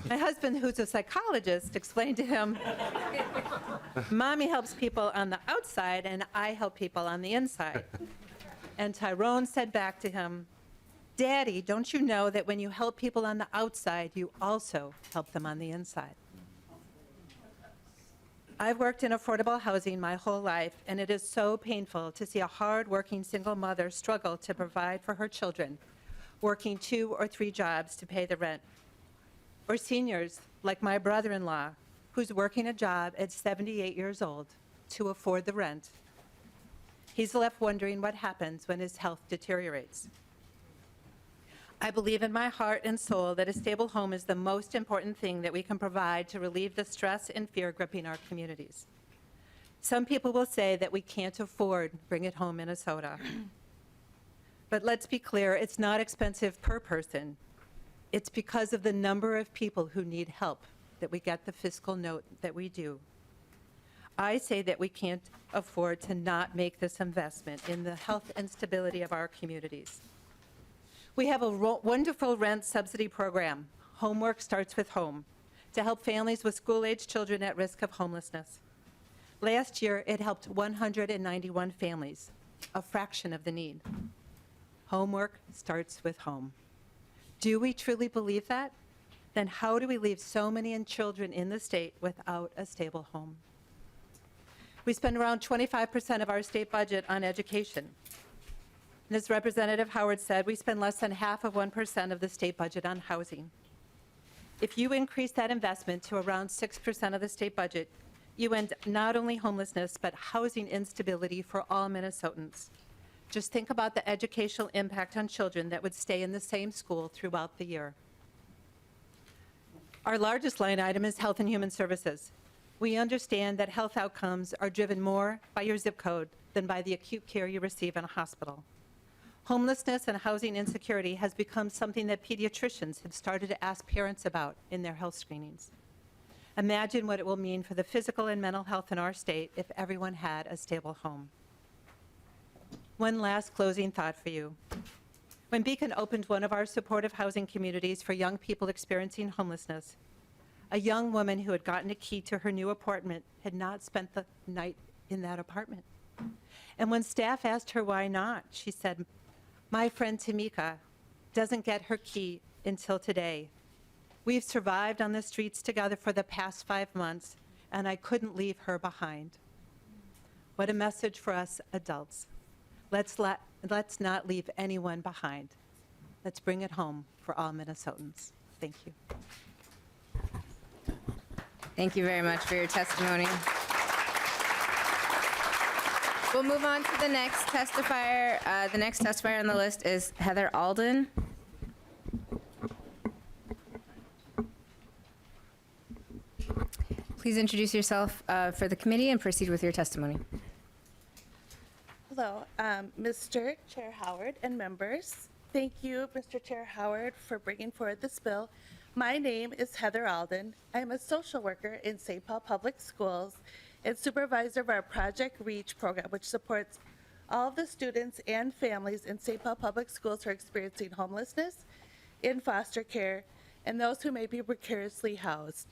My husband, who's a psychologist, explained to him, Mommy helps people on the outside and I help people on the inside. And Tyrone said back to him, Daddy, don't you know that when you help people on the outside, you also help them on the inside? I've worked in affordable housing my whole life, and it is so painful to see a hard-working single mother struggle to provide for her children, working 2 or 3 jobs to pay the rent. Or seniors, like my brother-in-law, who's working a job at 78 years old to afford the rent. He's left wondering what happens when his health deteriorates. I believe in my heart and soul that a stable home is the most important thing that we can provide to relieve the stress and fear gripping our communities. Some people will say that we can't afford Bring It Home Minnesota. But let's be clear, it's not expensive per person. It's because of the number of people who need help that we get the fiscal note that we do. I say that we can't afford to not make this investment in the health and stability of our communities. We have a wonderful rent subsidy program, Homework Starts with Home, to help families with school-age children at risk of homelessness. Last year, it helped 191 families, a fraction of the need. Homework starts with home. Do we truly believe that? Then how do we leave so many children in the state without a stable home? We spend around 25% of our state budget on education. And as Representative Howard said, we spend less than half of 1% of the state budget on housing. If you increase that investment to around 6% of the state budget, you end not only homelessness, but housing instability for all Minnesotans. Just think about the educational impact on children that would stay in the same school throughout the year. Our largest line item is Health and Human Services. We understand that health outcomes are driven more by your zip code than by the acute care you receive in a hospital. Homelessness and housing insecurity has become something that pediatricians have started to ask parents about in their health screenings. Imagine what it will mean for the physical and mental health in our state if everyone had a stable home. One last closing thought for you. When Beacon opened one of our supportive housing communities for young people experiencing homelessness, a young woman who had gotten a key to her new apartment had not spent the night in that apartment. And when staff asked her why not, she said, "My friend Tamika doesn't get her key until today. We've survived on the streets together for the past 5 months, and I couldn't leave her behind." What a message for us adults. Let's not leave anyone behind. Let's bring it home for all Minnesotans. Thank you. Thank you very much for your testimony. We'll move on to the next testifier. The next testifier on the list is Heather Alden. Please introduce yourself for the committee and proceed with your testimony. Hello, Mr. Chair Howard and members. Thank you, Mr. Chair Howard, for bringing forward this bill. My name is Heather Alden. I am a social worker in St. Paul Public Schools and supervisor of our Project REACH program, which supports all of the students and families in St. Paul Public Schools who are experiencing homelessness, in foster care, and those who may be precariously housed.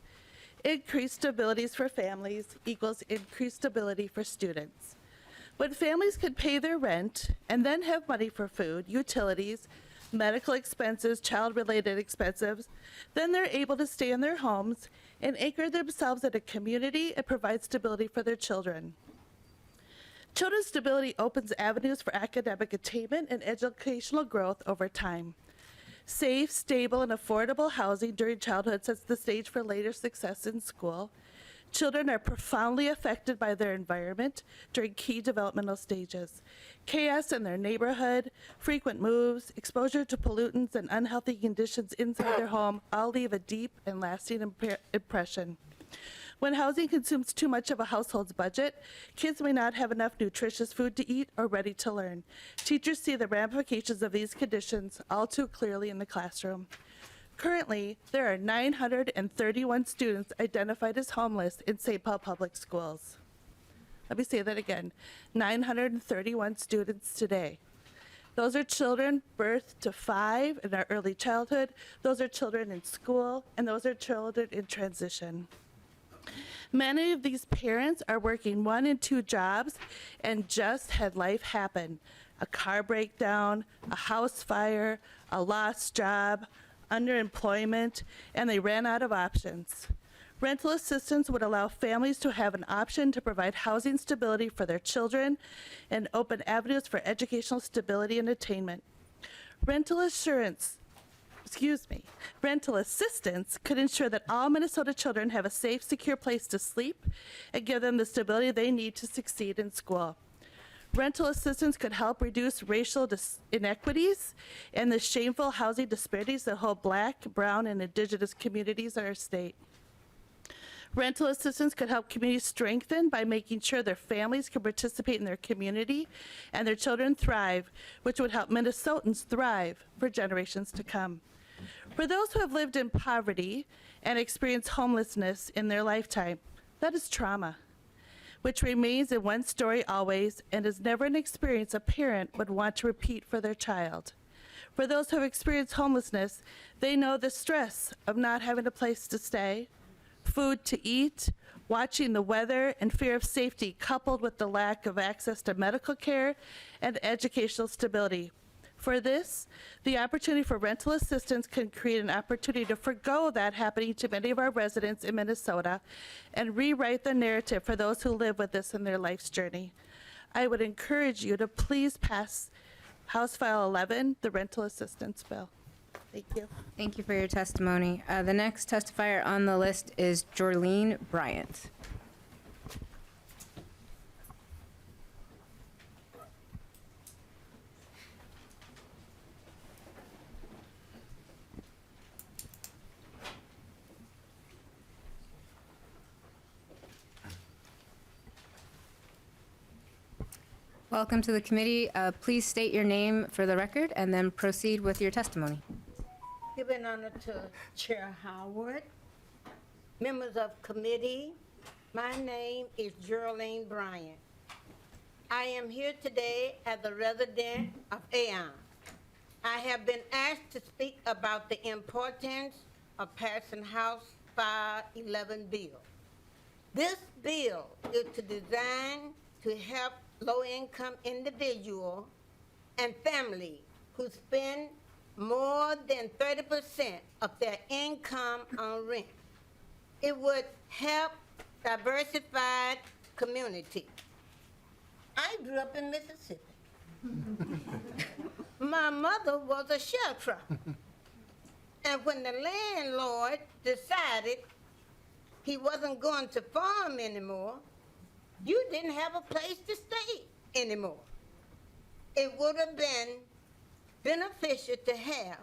Increased abilities for families equals increased stability for students. When families can pay their rent and then have money for food, utilities, medical expenses, child-related expenses, then they're able to stay in their homes and anchor themselves in a community and provide stability for their children. Children's stability opens avenues for academic attainment and educational growth over time. Safe, stable, and affordable housing during childhood sets the stage for later success in school. Children are profoundly affected by their environment during key developmental stages. Chaos in their neighborhood, frequent moves, exposure to pollutants, and unhealthy conditions inside their home all leave a deep and lasting impression. When housing consumes too much of a household's budget, kids may not have enough nutritious food to eat or ready to learn. Teachers see the ramifications of these conditions all too clearly in the classroom. Currently, there are 931 students identified as homeless in St. Paul Public Schools. Let me say that again, 931 students today. Those are children birthed to 5 in our early childhood, those are children in school, and those are children in transition. Many of these parents are working 1 and 2 jobs and just had life happen. A car breakdown, a house fire, a lost job, underemployment, and they ran out of options. Rental assistance would allow families to have an option to provide housing stability for their children and open avenues for educational stability and attainment. Rental assistance could ensure that all Minnesota children have a safe, secure place to sleep and give them the stability they need to succeed in school. Rental assistance could help reduce racial inequities and the shameful housing disparities that hold Black, Brown, and Indigenous communities in our state. Rental assistance could help communities strengthen by making sure their families can participate in their community and their children thrive, which would help Minnesotans thrive for generations to come. For those who have lived in poverty and experienced homelessness in their lifetime, that is trauma, which remains in one story always and is never an experience a parent would want to repeat for their child. For those who have experienced homelessness, they know the stress of not having a place to stay, food to eat, watching the weather, and fear of safety coupled with the lack of access to medical care and educational stability. For this, the opportunity for rental assistance can create an opportunity to forgo that happening to many of our residents in Minnesota and rewrite the narrative for those who live with this in their life's journey. I would encourage you to please pass House File 11, the rental assistance bill. Thank you. Thank you for your testimony. The next testifier on the list is Jorlene Bryant. Welcome to the committee. Please state your name for the record and then proceed with your testimony. Giving honor to Chair Howard, members of committee, my name is Geraldine Bryant. I am here today as a resident of Aon. I have been asked to speak about the importance of passing House File 11 bill. This bill is designed to help low-income individuals and families who spend more than 30% of their income on rent. It would help diversified community. I grew up in Mississippi. My mother was a sharecropper. And when the landlord decided he wasn't going to farm anymore, you didn't have a place to stay anymore. It would have been beneficial to have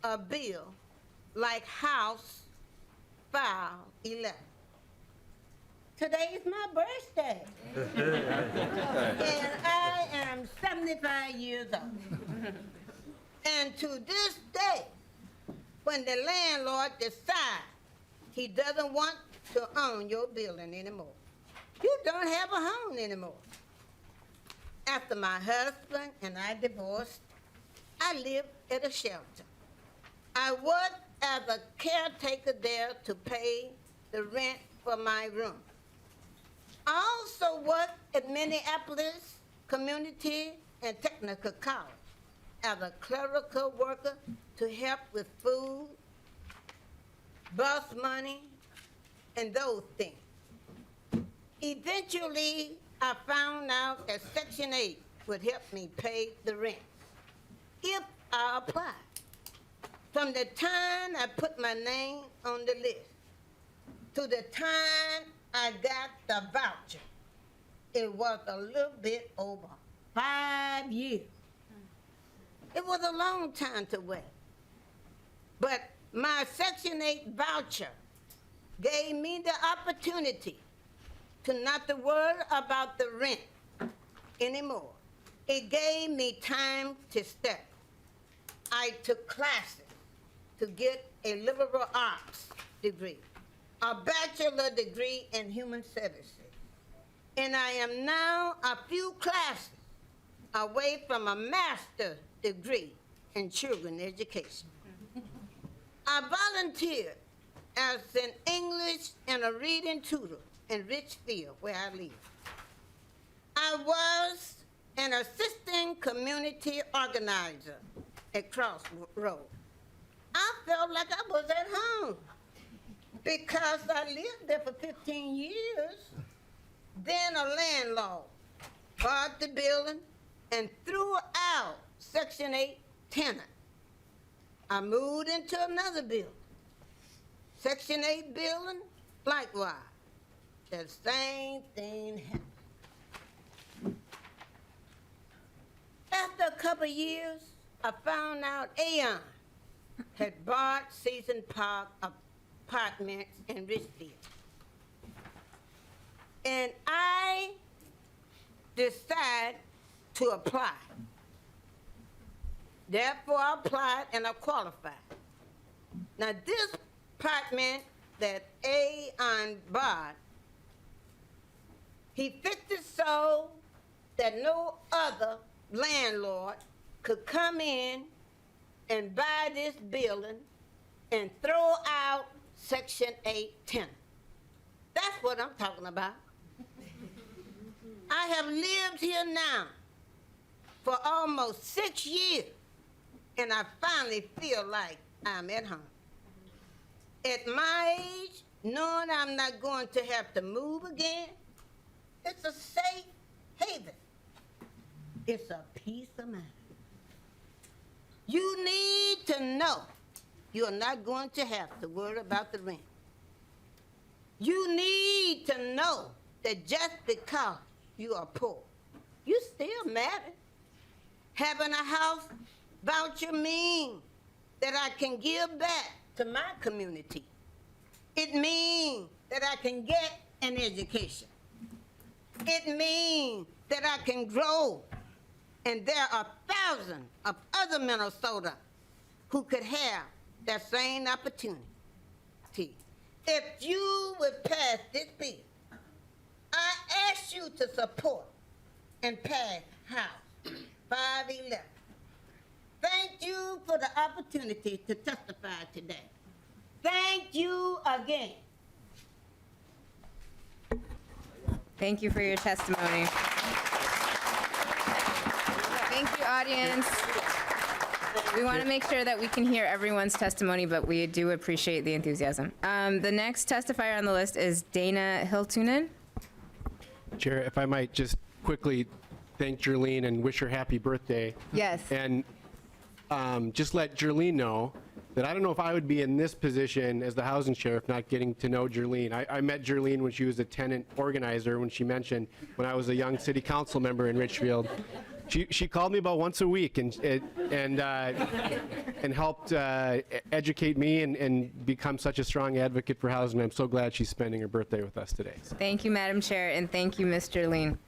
a bill like House File 11. Today is my birthday. And I am 75 years old. And to this day, when the landlord decides he doesn't want to own your building anymore, you don't have a home anymore. After my husband and I divorced, I lived at a shelter. I worked as a caretaker there to pay the rent for my room. I also worked at Minneapolis Community and Technical College as a clerical worker to help with food, bus money, and those things. Eventually, I found out that Section 8 would help me pay the rent if I applied. From the time I put my name on the list to the time I got the voucher, it was a little bit over 5 years. It was a long time to wait. But my Section 8 voucher gave me the opportunity to not to worry about the rent anymore. It gave me time to study. I took classes to get a liberal arts degree, a bachelor degree in human services. And I am now a few classes away from a master's degree in children education. I volunteered as an English and a reading tutor in Richfield, where I live. I was an assistant community organizer at Crossroad. I felt like I was at home because I lived there for 15 years. Then a landlord bought the building and threw out Section 8 tenant. I moved into another building. Section 8 building, likewise. The same thing happened. After a couple of years, I found out Aon had bought Season Park apartments in Richfield. And I decided to apply. Therefore, I applied and I qualified. Now, this apartment that Aon bought, he fixed it so that no other landlord could come in and buy this building and throw out Section 8 tenants. That's what I'm talking about. I have lived here now for almost 6 years, and I finally feel like I'm at home. At my age, knowing I'm not going to have to move again, it's a safe haven. It's a peace of mind. You need to know you're not going to have to worry about the rent. You need to know that just because you are poor, you still matter. Having a house voucher means that I can give back to my community. It means that I can get an education. It means that I can grow And there are thousands of other Minnesota who could have that same opportunity. If you would pass this bill, I ask you to support and pass House 511. Thank you for the opportunity to testify today. Thank you again. Thank you for your testimony. Thank you, audience. We want to make sure that we can hear everyone's testimony, but we do appreciate the enthusiasm. The next testifier on the list is Dana Hiltunen. Chair, if I might just quickly thank Jerlene and wish her happy birthday. Yes. And just let Jerlene know that I don't know if I would be in this position as the housing sheriff not getting to know Jerlene. I met Jerlene when she was a tenant organizer, when she mentioned when I was a young city council member in Richfield. She called me about once a week and helped educate me and become such a strong advocate for housing. I'm so glad she's spending her birthday with us today. Thank you, Madam Chair, and thank you, Ms. Jerlene.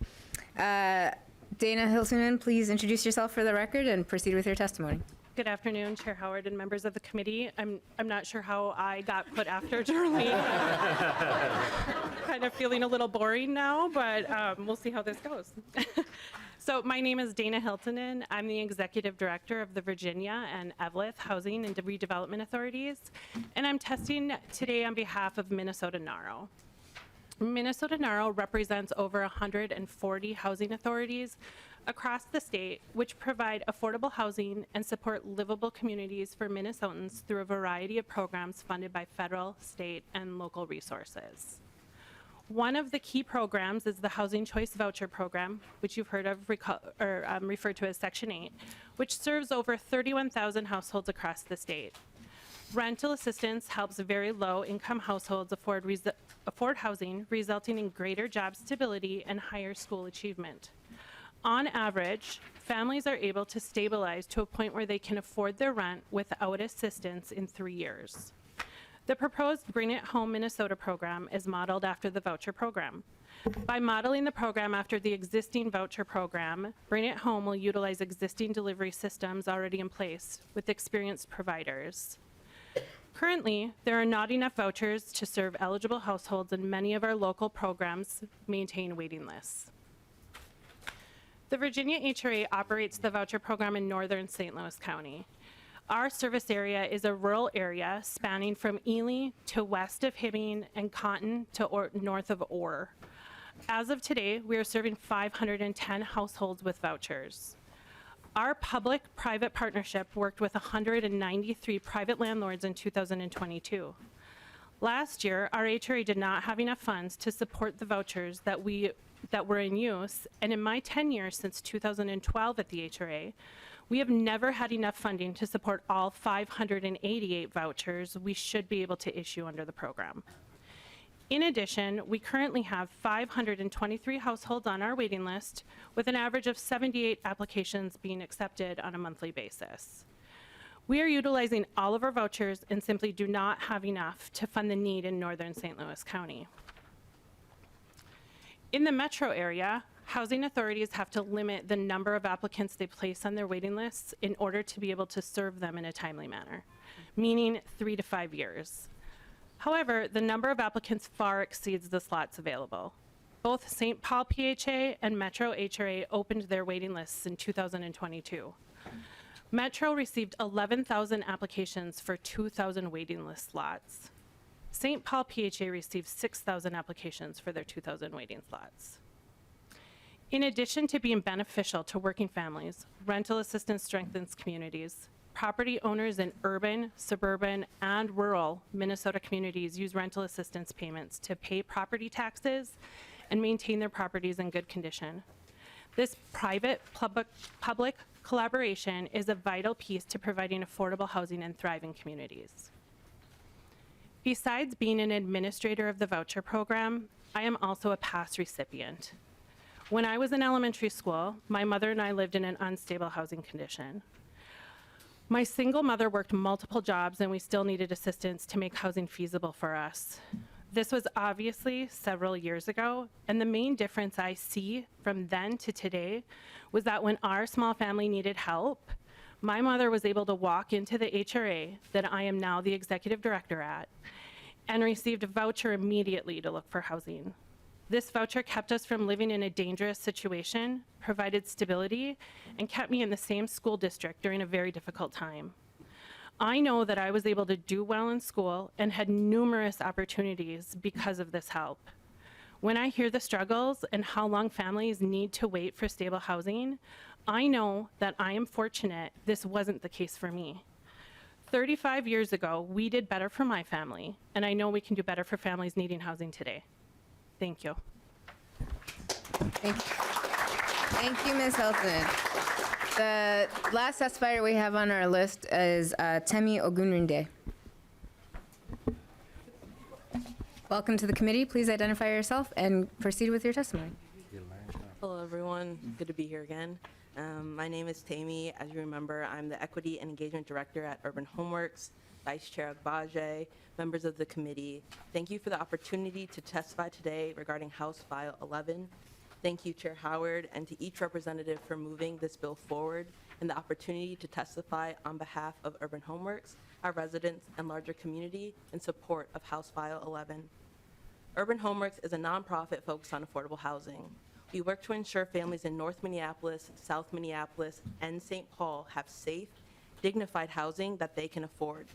Dana Hiltunen, please introduce yourself for the record and proceed with your testimony. Good afternoon, Chair Howard and members of the committee. I'm not sure how I got put after Jerlene. Kind of feeling a little boring now, but we'll see how this goes. So my name is Dana Hiltunen. I'm the Executive Director of the Virginia and Eveleth Housing and Redevelopment Authorities, and I'm testing today on behalf of Minnesota NARO. Minnesota NARO represents over 140 housing authorities across the state, which provide affordable housing and support livable communities for Minnesotans through a variety of programs funded by federal, state, and local resources. One of the key programs is the Housing Choice Voucher Program, which you've heard of referred to as Section 8, which serves over 31,000 households across the state. Rental assistance helps very low-income households afford housing, resulting in greater job stability and higher school achievement. On average, families are able to stabilize to a point where they can afford their rent without assistance in 3 years. The proposed Bring It Home Minnesota program is modeled after the voucher program. By modeling the program after the existing voucher program, Bring It Home will utilize existing delivery systems already in place with experienced providers. Currently, there are not enough vouchers to serve eligible households, and many of our local programs maintain waiting lists. The Virginia HRA operates the voucher program in northern St. Louis County. Our service area is a rural area spanning from Ely to west of Hibbing and Cotton to north of Orr. As of today, we are serving 510 households with vouchers. Our public-private partnership worked with 193 private landlords in 2022. Last year, our HRA did not have enough funds to support the vouchers that were in use, and in my 10 years since 2012 at the HRA, we have never had enough funding to support all 588 vouchers we should be able to issue under the program. In addition, we currently have 523 households on our waiting list, with an average of 78 applications being accepted on a monthly basis. We are utilizing all of our vouchers and simply do not have enough to fund the need in northern St. Louis County. In the metro area, housing authorities have to limit the number of applicants they place on their waiting lists in order to be able to serve them in a timely manner, meaning 3 to 5 years. However, the number of applicants far exceeds the slots available. Both St. Paul PHA and Metro HRA opened their waiting lists in 2022. Metro received 11,000 applications for 2,000 waiting list slots. St. Paul PHA received 6,000 applications for their 2,000 waiting slots. In addition to being beneficial to working families, rental assistance strengthens communities. Property owners in urban, suburban, and rural Minnesota communities use rental assistance payments to pay property taxes and maintain their properties in good condition. This private-public collaboration is a vital piece to providing affordable housing in thriving communities. Besides being an administrator of the voucher program, I am also a past recipient. When I was in elementary school, my mother and I lived in an unstable housing condition. My single mother worked multiple jobs, and we still needed assistance to make housing feasible for us. This was obviously several years ago, and the main difference I see from then to today was that when our small family needed help, my mother was able to walk into the HRA that I am now the executive director at and received a voucher immediately to look for housing. This voucher kept us from living in a dangerous situation, provided stability, and kept me in the same school district during a very difficult time. I know that I was able to do well in school and had numerous opportunities because of this help. When I hear the struggles and how long families need to wait for stable housing, I know that I am fortunate this wasn't the case for me. 35 years ago, we did better for my family, and I know we can do better for families needing housing today. Thank you. Thank you, Ms. Hilton. The last testifier we have on our list is Temi Ogunrinde. Welcome to the committee. Please identify yourself and proceed with your testimony. Hello, everyone. Good to be here again. My name is Tami. As you remember, I'm the Equity and Engagement Director at Urban Homeworks, Vice Chair Agbaje, members of the committee. Thank you for the opportunity to testify today regarding House File 11. Thank you, Chair Howard, and to each representative for moving this bill forward and the opportunity to testify on behalf of Urban Homeworks, our residents, and larger community in support of House File 11. Urban Homeworks is a nonprofit focused on affordable housing. We work to ensure families in North Minneapolis, South Minneapolis, and St. Paul have safe, dignified housing that they can afford.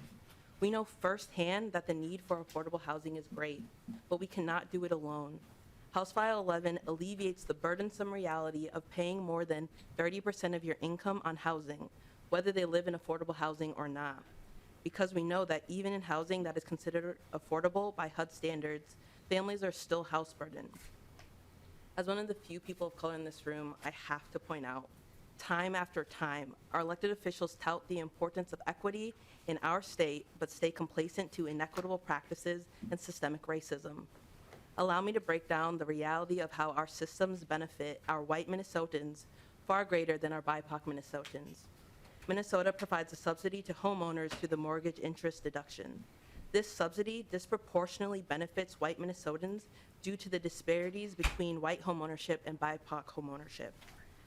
We know firsthand that the need for affordable housing is great, but we cannot do it alone. House File 11 alleviates the burdensome reality of paying more than 30% of your income on housing, whether they live in affordable housing or not. Because we know that even in housing that is considered affordable by HUD standards, families are still house burdened. As one of the few people of color in this room, I have to point out, time after time, our elected officials tout the importance of equity in our state, but stay complacent to inequitable practices and systemic racism. Allow me to break down the reality of how our systems benefit our white Minnesotans far greater than our BIPOC Minnesotans. Minnesota provides a subsidy to homeowners through the mortgage interest deduction. This subsidy disproportionately benefits white Minnesotans due to the disparities between white homeownership and BIPOC homeownership.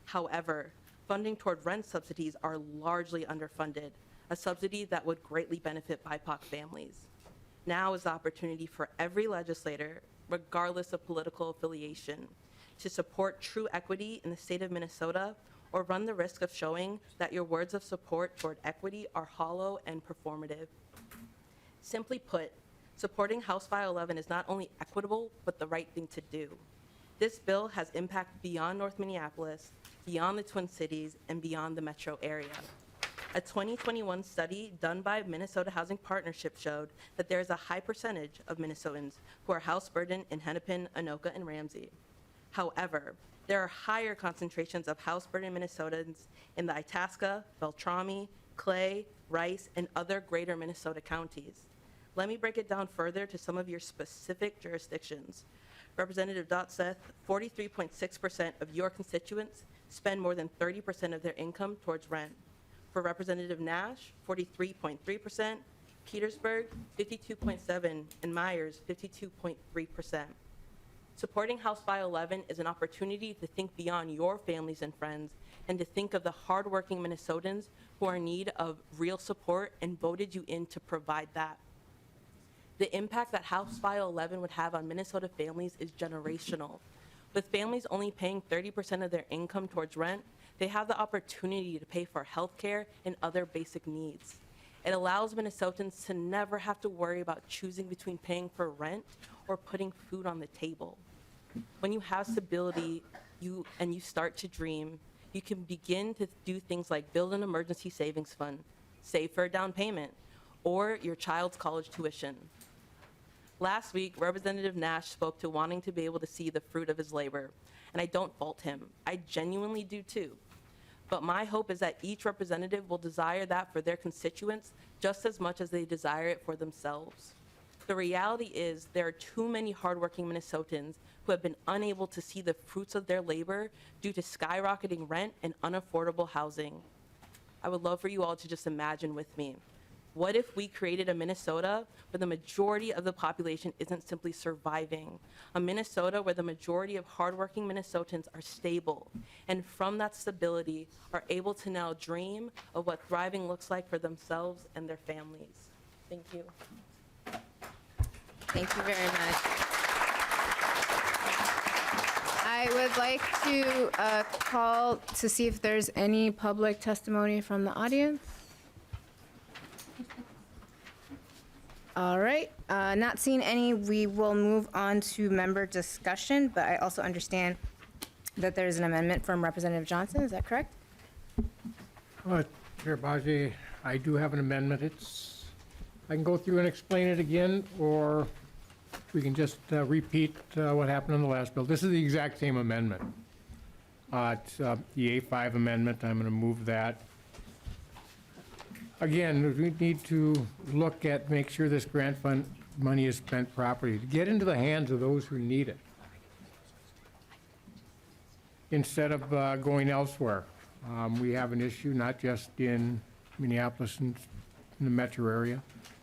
However, funding toward rent subsidies are largely underfunded, a subsidy that would greatly benefit BIPOC families. Now is the opportunity for every legislator, regardless of political affiliation, to support true equity in the state of Minnesota or run the risk of showing that your words of support toward equity are hollow and performative. Simply put, supporting House File 11 is not only equitable, but the right thing to do. This bill has impact beyond North Minneapolis, beyond the Twin Cities, and beyond the metro area. A 2021 study done by Minnesota Housing Partnership showed that there is a high percentage of Minnesotans who are house burdened in Hennepin, Anoka, and Ramsey. However, there are higher concentrations of house burdened Minnesotans in the Itasca, Beltrami, Clay, Rice, and other greater Minnesota counties. Let me break it down further to some of your specific jurisdictions. Representative Dotseth, 43.6% of your constituents spend more than 30% of their income towards rent. For Representative Nash, 43.3%, Petersburg, 52.7%, and Myers, 52.3%. Supporting House File 11 is an opportunity to think beyond your families and friends and to think of the hardworking Minnesotans who are in need of real support and voted you in to provide that. The impact that House File 11 would have on Minnesota families is generational. With families only paying 30% of their income towards rent, they have the opportunity to pay for health care and other basic needs. It allows Minnesotans to never have to worry about choosing between paying for rent or putting food on the table. When you have stability and you start to dream, you can begin to do things like build an emergency savings fund, save for a down payment, or your child's college tuition. Last week, Representative Nash spoke to wanting to be able to see the fruit of his labor, and I don't fault him. I genuinely do too. But my hope is that each representative will desire that for their constituents just as much as they desire it for themselves. The reality is there are too many hardworking Minnesotans who have been unable to see the fruits of their labor due to skyrocketing rent and unaffordable housing. I would love for you all to just imagine with me. What if we created a Minnesota where the majority of the population isn't simply surviving? A Minnesota where the majority of hardworking Minnesotans are stable, and from that stability are able to now dream of what thriving looks like for themselves and their families. Thank you. Thank you very much. I would like to call to see if there's any public testimony from the audience. All right, not seeing any, we will move on to member discussion, but I also understand that there's an amendment from Representative Johnson, is that correct? Chair Bajai, I do have an amendment. I can go through and explain it again, or we can just repeat what happened on the last bill. This is the exact same amendment. It's the A5 amendment. I'm going to move that. Again, we need to look at, make sure this grant fund money is spent properly, to get into the hands of those who need it, instead of going elsewhere. We have an issue not just in Minneapolis and in the metro area.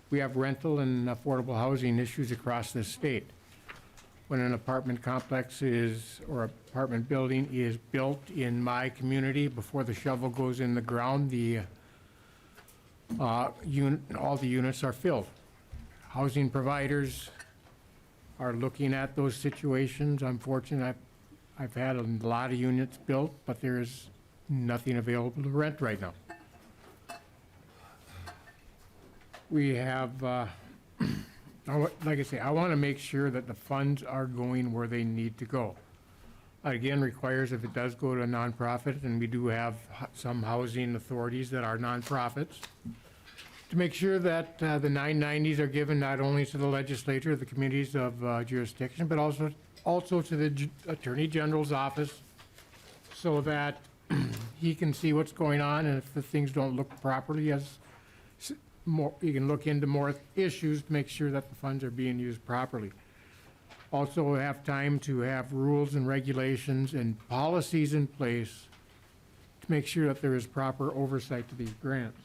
We have rental and affordable housing issues across the state. When an apartment complex or apartment building is built in my community, before the shovel goes in the ground, all the units are filled. Housing providers are looking at those situations. Unfortunately, I've had a lot of units built, but there's nothing available to rent right now. We have, like I say, I want to make sure that the funds are going where they need to go. Again, requires if it does go to a nonprofit, and we do have some housing authorities that are nonprofits, to make sure that the 990s are given not only to the legislature, the committees of jurisdiction, but also to the Attorney General's office, so that he can see what's going on, and if the things don't look properly, you can look into more issues to make sure that the funds are being used properly. Also have time to have rules and regulations and policies in place to make sure that there is proper oversight to these grants.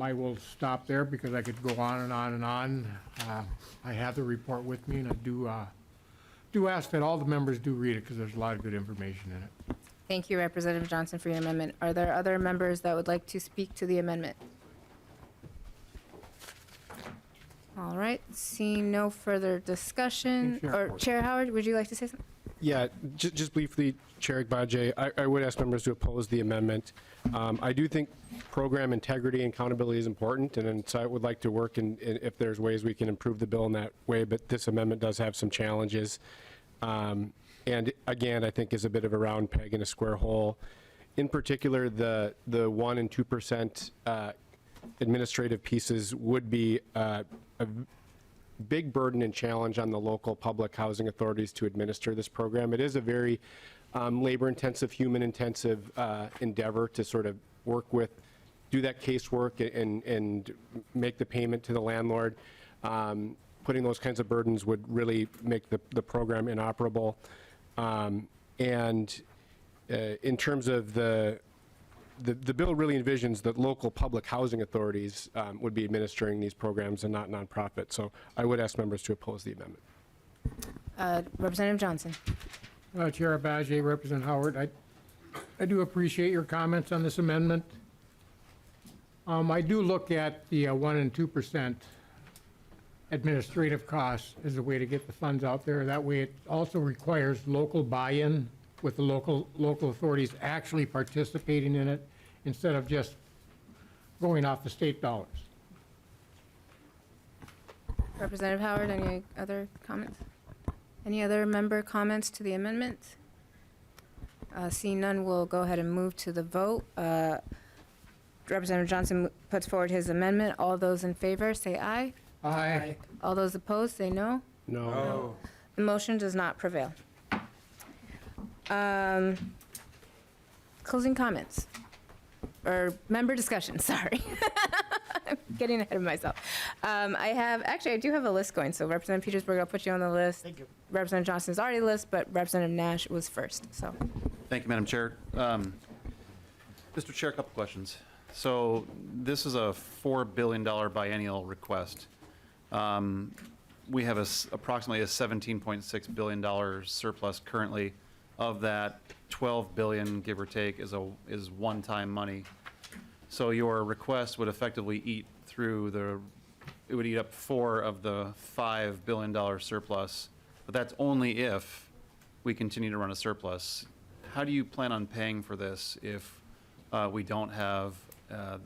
I will stop there because I could go on and on and on. I have the report with me, and I do ask that all the members do read it because there's a lot of good information in it. Thank you, Representative Johnson, for your amendment. Are there other members that would like to speak to the amendment? All right, seeing no further discussion, or Chair Howard, would you like to say something? Yeah, just briefly, Chair Bajai, I would ask members to oppose the amendment. I do think program integrity and accountability is important, and so I would like to work if there's ways we can improve the bill in that way, but this amendment does have some challenges. And again, I think is a bit of a round peg in a square hole. In particular, the 1% and 2% administrative pieces would be a big burden and challenge on the local public housing authorities to administer this program. It is a very labor-intensive, human-intensive endeavor to sort of do that casework and make the payment to the landlord. Putting those kinds of burdens would really make the program inoperable. And in terms of the bill really envisions that local public housing authorities would be administering these programs and not nonprofits. So I would ask members to oppose the amendment. Representative Johnson. Chair Bajai, Representative Howard, I do appreciate your comments on this amendment. I do look at the 1% and 2% administrative costs as a way to get the funds out there. That way it also requires local buy-in with the local authorities actually participating in it instead of just going off the state dollars. Representative Howard, any other comments? Any other member comments to the amendment? Seeing none, we'll go ahead and move to the vote. Representative Johnson puts forward his amendment. All those in favor, say aye. Aye. All those opposed, say no. No. The motion does not prevail. Closing comments, or member discussion, sorry. I'm getting ahead of myself. I do have a list going, so Representative Petersburg, I'll put you on the list. Thank you. Representative Johnson's already on the list, but Representative Nash was first, so. Thank you, Madam Chair. Mr. Chair, a couple questions. So this is a $4 billion biennial request. We have approximately a $17.6 billion surplus currently. Of that, 12 billion, give or take, is one-time money. So your request would effectively eat it would eat up 4 of the $5 billion surplus, but that's only if we continue to run a surplus. How do you plan on paying for this if we don't have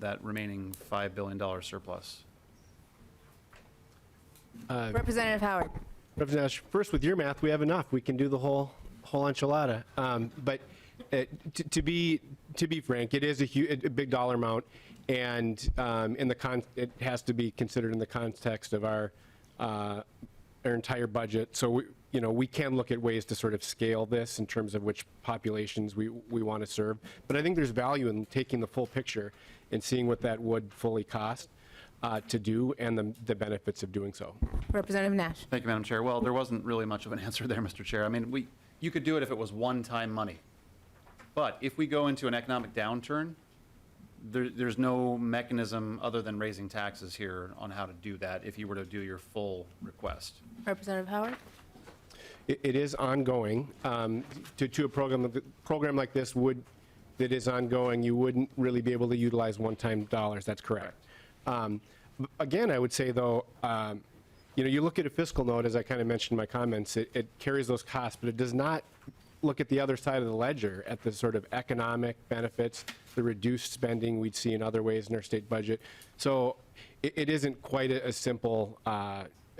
that remaining $5 billion surplus? Representative Howard. Representative Nash, first, with your math, we have enough. We can do the whole enchilada. But to be frank, it is a big dollar amount, and it has to be considered in the context of our entire budget. So we can look at ways to sort of scale this in terms of which populations we want to serve. But I think there's value in taking the full picture and seeing what that would fully cost to do and the benefits of doing so. Representative Nash. Thank you, Madam Chair. Well, there wasn't really much of an answer there, Mr. Chair. I mean, you could do it if it was one-time money. But if we go into an economic downturn, there's no mechanism other than raising taxes here on how to do that if you were to do your full request. Representative Howard. It is ongoing. To a program like this that is ongoing, you wouldn't really be able to utilize one-time dollars. That's correct. Again, I would say, though, you look at a fiscal note, as I kind of mentioned in my comments, it carries those costs, but it does not look at the other side of the ledger, at the sort of economic benefits, the reduced spending we'd see in other ways in our state budget. So it isn't quite a simple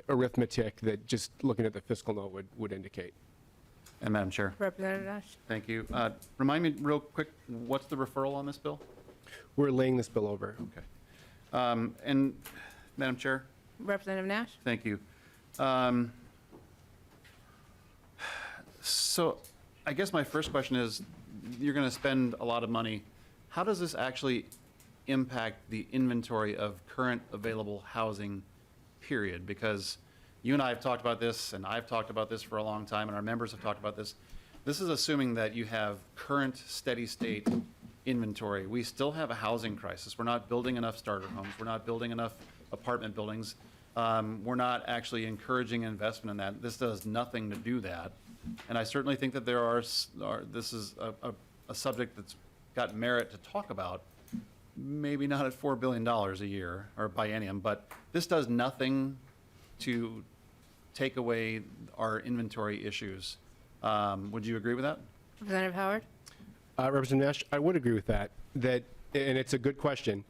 arithmetic that just looking at the fiscal note would indicate. And Madam Chair. Representative Nash. Thank you. Remind me real quick, what's the referral on this bill? We're laying this bill over. Okay. And Madam Chair. Representative Nash. Thank you. So I guess my first question is, you're going to spend a lot of money. How does this actually impact the inventory of current available housing, period? Because you and I have talked about this, and I've talked about this for a long time, and our members have talked about this. This is assuming that you have current steady state inventory. We still have a housing crisis. We're not building enough starter homes. We're not building enough apartment buildings. We're not actually encouraging investment in that. This does nothing to do that. And I certainly think that this is a subject that's got merit to talk about. Maybe not at $4 billion a year or biennium, but this does nothing to take away our inventory issues. Would you agree with that? Representative Howard. Representative Nash, I would agree with that, and it's a good question.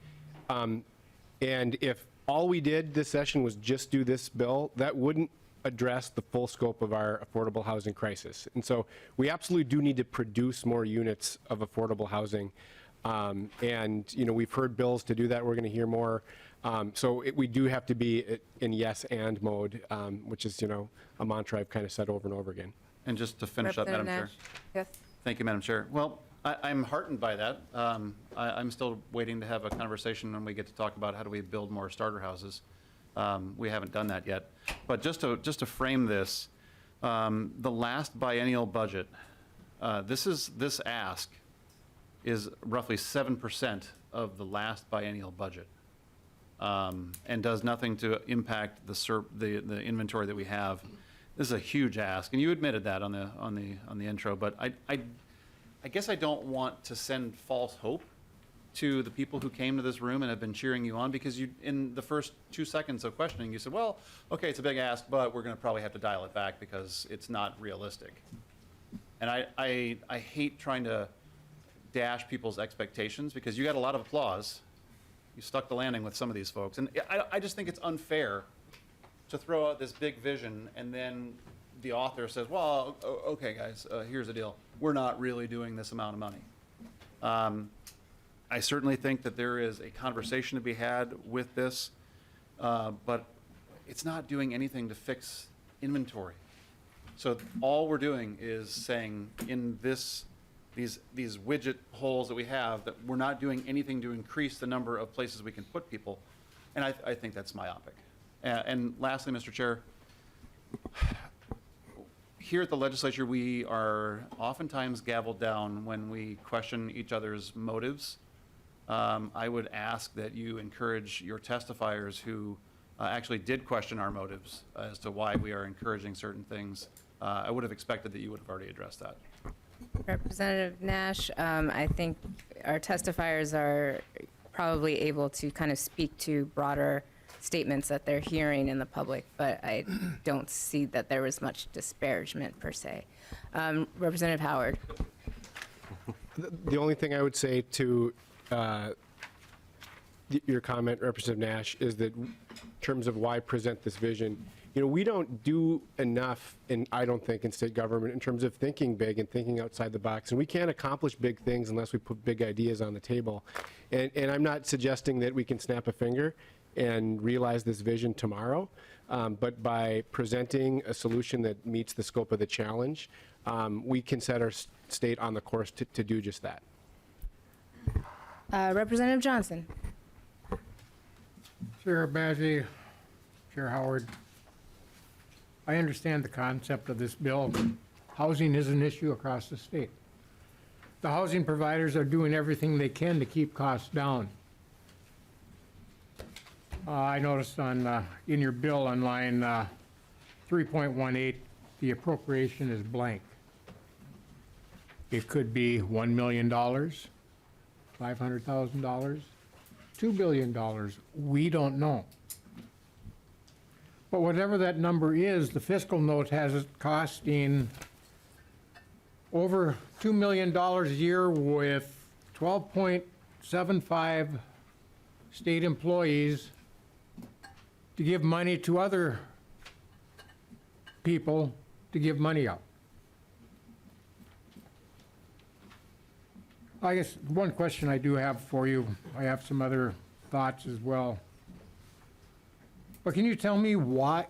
And if all we did this session was just do this bill, that wouldn't address the full scope of our affordable housing crisis. And so we absolutely do need to produce more units of affordable housing. And we've heard bills to do that. We're going to hear more. So we do have to be in yes and mode, which is a mantra I've kind of said over and over again. And just to finish up, Madam Chair. Yes. Thank you, Madam Chair. Well, I'm heartened by that. I'm still waiting to have a conversation when we get to talk about how do we build more starter houses. We haven't done that yet. But just to frame this, the last biennial budget, this ask is roughly 7% of the last biennial budget, and does nothing to impact the inventory that we have. This is a huge ask, and you admitted that on the intro. But I guess I don't want to send false hope to the people who came to this room and have been cheering you on, because in the first 2 seconds of questioning, you said, well, okay, it's a big ask, but we're going to probably have to dial it back because it's not realistic. And I hate trying to dash people's expectations, because you got a lot of applause. You stuck the landing with some of these folks. And I just think it's unfair to throw out this big vision and then the author says, well, okay, guys, here's the deal. We're not really doing this amount of money. I certainly think that there is a conversation to be had with this, but it's not doing anything to fix inventory. So all we're doing is saying in these widget holes that we have, that we're not doing anything to increase the number of places we can put people. And I think that's myopic. And lastly, Mr. Chair, here at the legislature, we are oftentimes gavelled down when we question each other's motives. I would ask that you encourage your testifiers who actually did question our motives as to why we are encouraging certain things. I would have expected that you would have already addressed that. Representative Nash, I think our testifiers are probably able to kind of speak to broader statements that they're hearing in the public, but I don't see that there was much disparagement per se. Representative Howard. The only thing I would say to your comment, Representative Nash, is that in terms of why present this vision, we don't do enough, I don't think, in state government in terms of thinking big and thinking outside the box. And we can't accomplish big things unless we put big ideas on the table. And I'm not suggesting that we can snap a finger and realize this vision tomorrow, but by presenting a solution that meets the scope of the challenge, we can set our state on the course to do just that. Representative Johnson. Chair Badgie, Chair Howard, I understand the concept of this bill. Housing is an issue across the state. The housing providers are doing everything they can to keep costs down. I noticed in your bill on line 3.18, the appropriation is blank. It could be $1 million, $500,000, $2 billion. We don't know. But whatever that number is, the fiscal note has it costing over $2 million a year with 12.75 state employees to give money to other people to give money out. I guess one question I do have for you, I have some other thoughts as well. But can you tell me why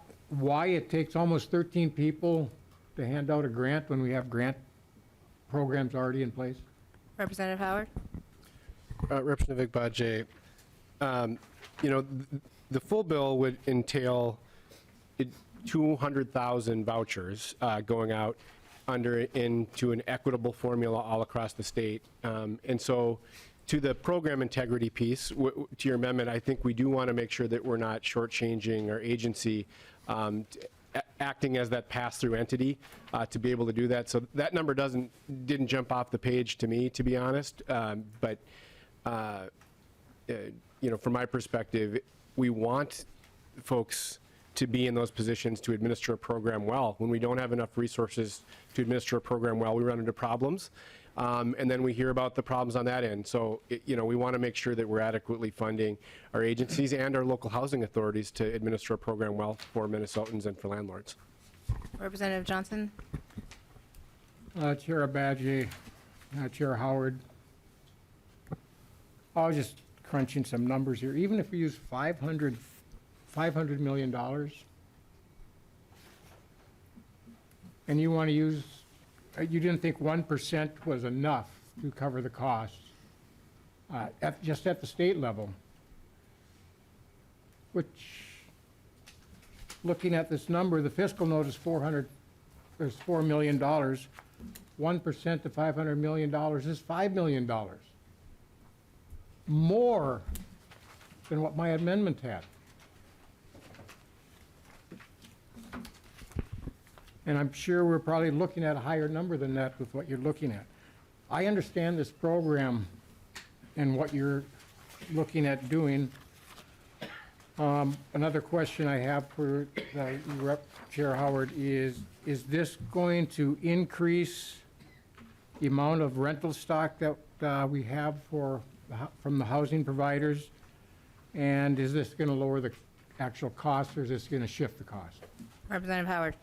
it takes almost 13 people to hand out a grant when we have grant programs already in place? Representative Howard. Representative Badgie, the full bill would entail 200,000 vouchers going out into an equitable formula all across the state. And so to the program integrity piece, to your amendment, I think we do want to make sure that we're not shortchanging our agency acting as that pass-through entity to be able to do that. So that number didn't jump off the page to me, to be honest. But from my perspective, we want folks to be in those positions to administer a program well. When we don't have enough resources to administer a program well, we run into problems. And then we hear about the problems on that end. So, we want to make sure that we're adequately funding our agencies and our local housing authorities to administer a program well for Minnesotans and for landlords. Representative Johnson. Chair Badgie, Chair Howard. I was just crunching some numbers here. Even if we use $500 million, and you want to use, you didn't think 1% was enough to cover the costs, just at the state level, which, looking at this number, the fiscal note is $4 million. 1% to $500 million is $5 million. More than what my amendment had. And I'm sure we're probably looking at a higher number than that with what you're looking at. I understand this program and what you're looking at doing. Another question I have for Chair Howard is this going to increase the amount of rental stock that we have from the housing providers? And is this going to lower the actual cost, or is this going to shift the cost? Representative Howard.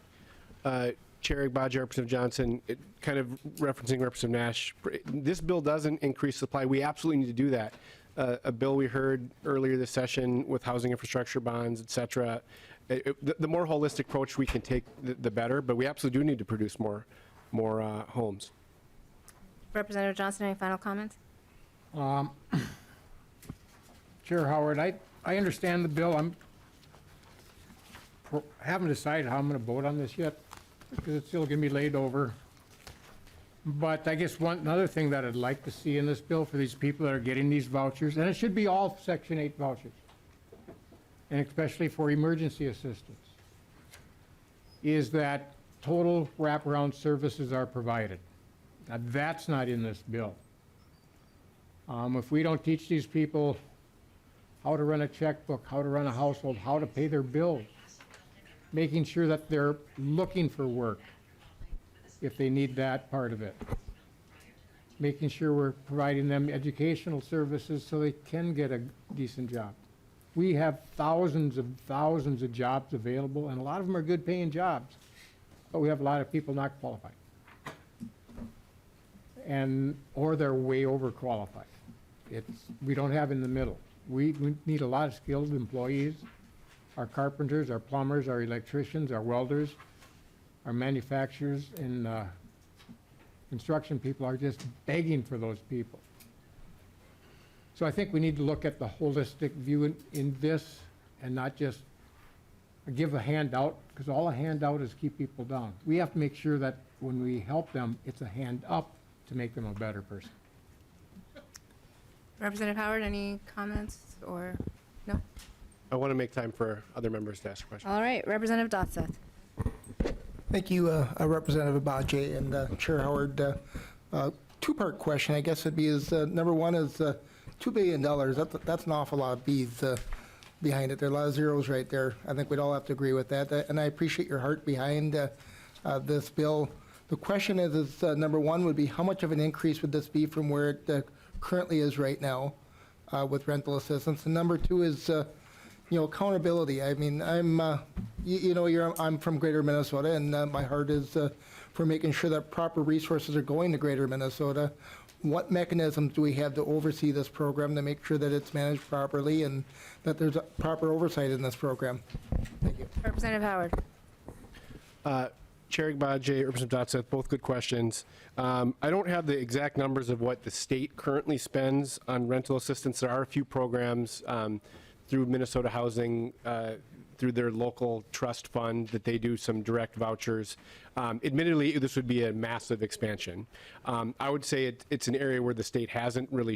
Chair Badgie, Representative Johnson, kind of referencing Representative Nash, this bill doesn't increase supply. We absolutely need to do that. A bill we heard earlier this session with housing infrastructure bonds, et cetera, the more holistic approach we can take, the better, but we absolutely do need to produce more homes. Representative Johnson, any final comments? Chair Howard, I understand the bill. Haven't decided how I'm going to vote on this yet, because it's still going to be laid over. But I guess another thing that I'd like to see in this bill for these people that are getting these vouchers, and it should be all Section 8 vouchers, and especially for emergency assistance, is that total wraparound services are provided. Now, that's not in this bill. If we don't teach these people how to run a checkbook, how to run a household, how to pay their bills, making sure that they're looking for work if they need that part of it, making sure we're providing them educational services so they can get a decent job. We have thousands of jobs available, and a lot of them are good-paying jobs, but we have a lot of people not qualified, or they're way overqualified. We don't have in the middle. We need a lot of skilled employees. Our carpenters, our plumbers, our electricians, our welders, our manufacturers, and construction people are just begging for those people. So I think we need to look at the holistic view in this and not just give a handout, because all a handout is keep people down. We have to make sure that when we help them, it's a hand up to make them a better person. Representative Howard, any comments or no? I want to make time for other members to ask questions. All right, Representative Dotseth. Thank you, Representative Abaje and Chair Howard. Two-part question, I guess would be is, number one is $2 billion. That's an awful lot of B's behind it. There are a lot of zeros right there. I think we'd all have to agree with that. And I appreciate your heart behind this bill. The question is number one would be, how much of an increase would this be from where it currently is right now with rental assistance? And number two is, accountability. I mean, I'm from Greater Minnesota, and my heart is for making sure that proper resources are going to Greater Minnesota. What mechanisms do we have to oversee this program to make sure that it's managed properly and that there's a proper oversight in this program? Thank you. Representative Howard. Chair Agbaje, Representative Dotseth, both good questions. I don't have the exact numbers of what the state currently spends on rental assistance. There are a few programs through Minnesota Housing, through their local trust fund, that they do some direct vouchers. Admittedly, this would be a massive expansion. I would say it's an area where the state hasn't really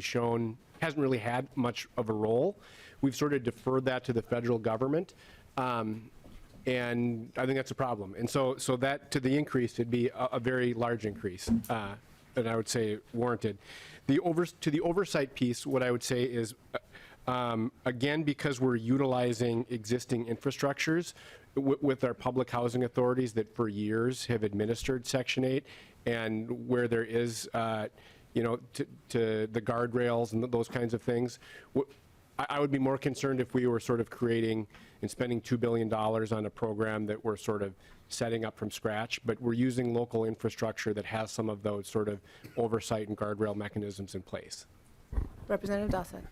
had much of a role. We've sort of deferred that to the federal government. And I think that's a problem. And so that, to the increase, it'd be a very large increase, and I would say warranted. To the oversight piece, what I would say is, again, because we're utilizing existing infrastructures with our public housing authorities that for years have administered Section 8, and where there is, to the guardrails and those kinds of things, I would be more concerned if we were sort of creating and spending $2 billion on a program that we're sort of setting up from scratch, but we're using local infrastructure that has some of those sort of oversight and guardrail mechanisms in place. Representative Dotseth.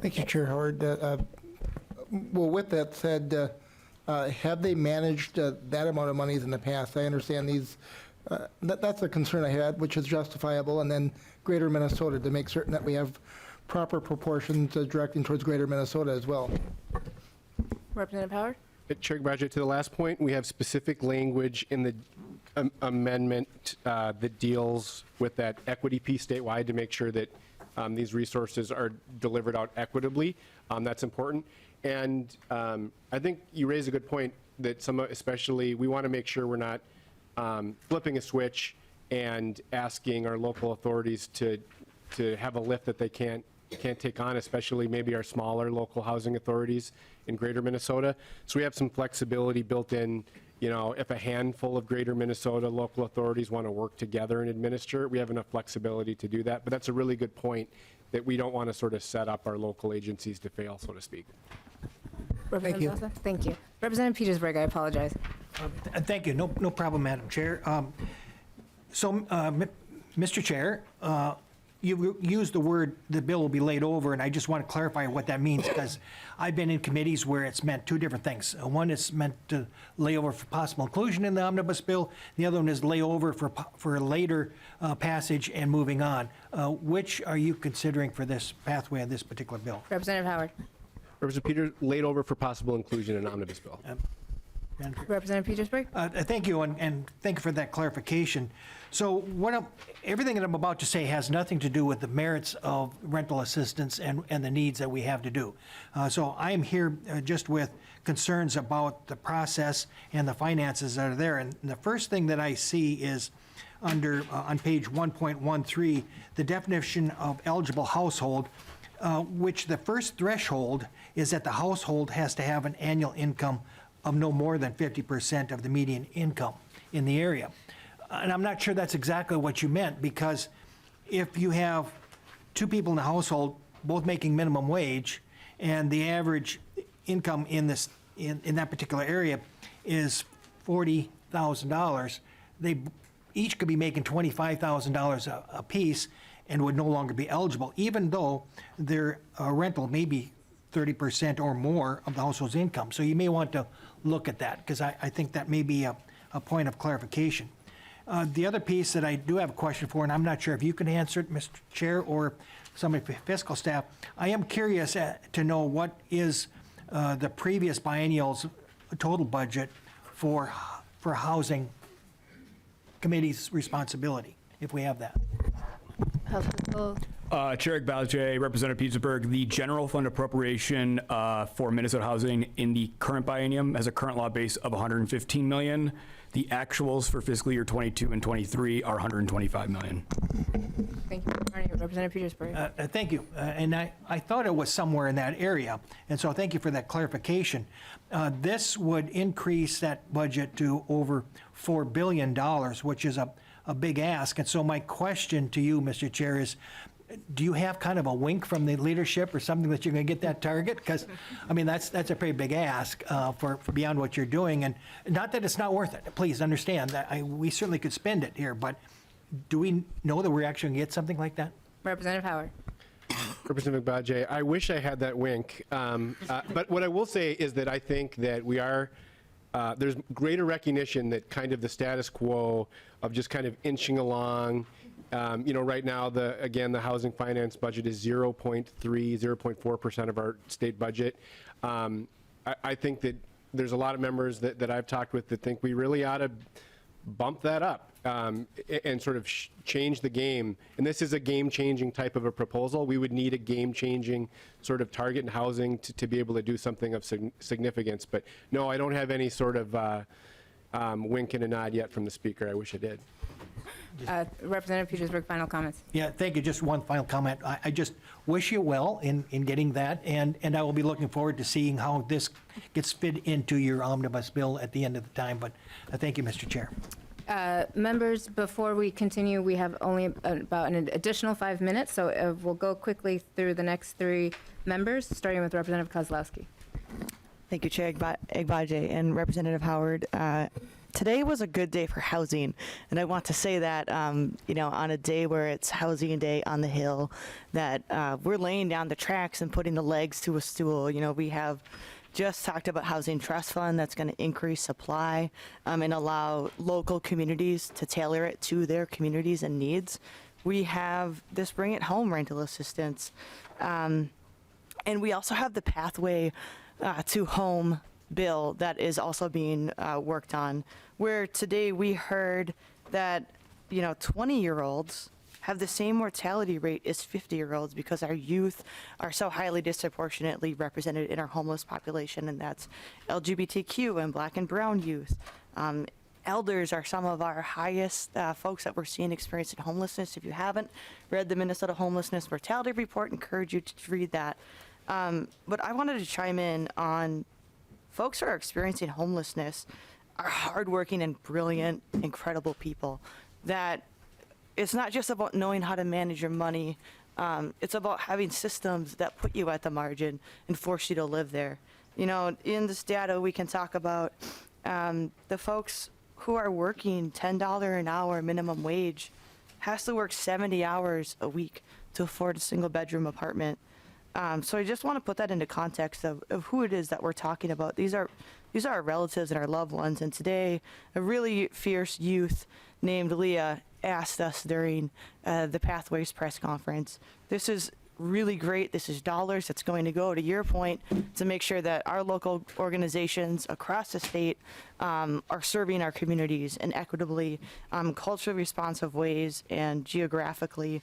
Thank you, Chair Howard. Well, with that said, have they managed that amount of monies in the past? I understand these, that's a concern I had, which is justifiable, and then Greater Minnesota, to make certain that we have proper proportions directing towards Greater Minnesota as well. Representative Howard. Chair Agbaje, to the last point, we have specific language in the amendment that deals with that equity piece statewide to make sure that these resources are delivered out equitably. That's important. And I think you raise a good point that especially, we want to make sure we're not flipping a switch and asking our local authorities to have a lift that they can't take on, especially maybe our smaller local housing authorities in Greater Minnesota. So we have some flexibility built in, if a handful of Greater Minnesota local authorities want to work together and administer, we have enough flexibility to do that. But that's a really good point, that we don't want to sort of set up our local agencies to fail, so to speak. Representative Dotseth. Thank you. Representative Petersburg, I apologize. Thank you. No problem, Madam Chair. Mr. Chair, you used the word the bill will be laid over, and I just want to clarify what that means, because I've been in committees where it's meant two different things. One is meant to lay over for possible inclusion in the omnibus bill. The other one is lay over for later passage and moving on. Which are you considering for this pathway of this particular bill? Representative Howard. Representative Peters, laid over for possible inclusion in omnibus bill. Representative Petersburg? Thank you, and thank you for that clarification. So everything that I'm about to say has nothing to do with the merits of rental assistance and the needs that we have to do. So I am here just with concerns about the process and the finances that are there. And the first thing that I see is under, on page 1.13, the definition of eligible household, which the first threshold is that the household has to have an annual income of no more than 50% of the median income in the area. And I'm not sure that's exactly what you meant, because if you have two people in the household, both making minimum wage, and the average income in that particular area is $40,000, they each could be making $25,000 a piece and would no longer be eligible, even though their rental may be 30% or more of the household's income. So you may want to look at that, because I think that may be a point of clarification. The other piece that I do have a question for, and I'm not sure if you can answer it, Mr. Chair, or somebody from fiscal staff, I am curious to know what is the previous biennial's total budget for housing committee's responsibility, if we have that. Chair Balje, Representative Petersburg, the general fund appropriation for Minnesota Housing in the current biennium has a current law base of $115 million. The actuals for fiscal year 22 and 23 are $125 million. Thank you, Representative Petersburg. Thank you. And I thought it was somewhere in that area, and so thank you for that clarification. This would increase that budget to over $4 billion, which is a big ask. And so my question to you, Mr. Chair, is do you have kind of a wink from the leadership or something that you're going to get that target? Because, I mean, that's a pretty big ask for beyond what you're doing. And not that it's not worth it. Please understand that we certainly could spend it here, but do we know that we're actually going to get something like that? Representative Howard. Representative Bajaj, I wish I had that wink. But what I will say is that I think that we are, there's greater recognition that kind of the status quo of just kind of inching along. Right now, the housing finance budget is 0.4% of our state budget. I think that there's a lot of members that I've talked with that think we really ought to bump that up and sort of change the game. And this is a game-changing type of a proposal. We would need a game-changing sort of target in housing to be able to do something of significance. But no, I don't have any sort of wink and a nod yet from the speaker. I wish I did. Representative Petersburg, final comments. Yeah, thank you. Just one final comment. I just wish you well in getting that, and I will be looking forward to seeing how this gets fit into your omnibus bill at the end of the time. But thank you, Mr. Chair. Members, before we continue, we have only about an additional 5 minutes, so we'll go quickly through the next 3 members, starting with Representative Kozlowski. Thank you, Chair Agbaje and Representative Howard. Today was a good day for housing, and I want to say that, on a day where it's Housing Day on the Hill, that we're laying down the tracks and putting the legs to a stool. We have just talked about Housing Trust Fund that's going to increase supply and allow local communities to tailor it to their communities and needs. We have this Bring It Home rental assistance, and we also have the Pathway to Home bill that is also being worked on, where today we heard that 20-year-olds have the same mortality rate as 50-year-olds because our youth are so highly disproportionately represented in our homeless population, and that's LGBTQ and Black and brown youth. Elders are some of our highest folks that we're seeing experiencing homelessness. If you haven't read the Minnesota Homelessness Mortality Report, encourage you to read that. But I wanted to chime in on folks who are experiencing homelessness are hardworking and brilliant, incredible people. That it's not just about knowing how to manage your money. It's about having systems that put you at the margin and force you to live there. In this data, we can talk about the folks who are working $10 an hour minimum wage has to work 70 hours a week to afford a single bedroom apartment. So I just want to put that into context of who it is that we're talking about. These are our relatives and our loved ones. And today, a really fierce youth named Leah asked us during the Pathways press conference, this is really great. This is dollars that's going to go, to your point, to make sure that our local organizations across the state are serving our communities in equitably, culturally responsive ways and geographically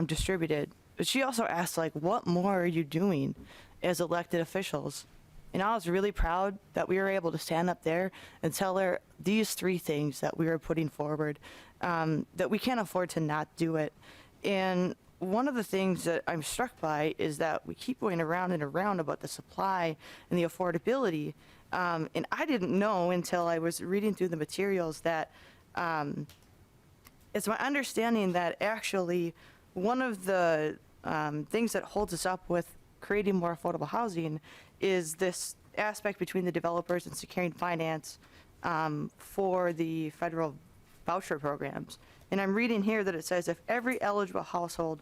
distributed. But she also asked, like, what more are you doing as elected officials? And I was really proud that we were able to stand up there and tell her these 3 things that we were putting forward, that we can't afford to not do it. And one of the things that I'm struck by is that we keep going around and around about the supply and the affordability. And I didn't know until I was reading through the materials that it's my understanding that actually one of the things that holds us up with creating more affordable housing is this aspect between the developers and securing finance for the federal voucher programs. And I'm reading here that it says if every eligible household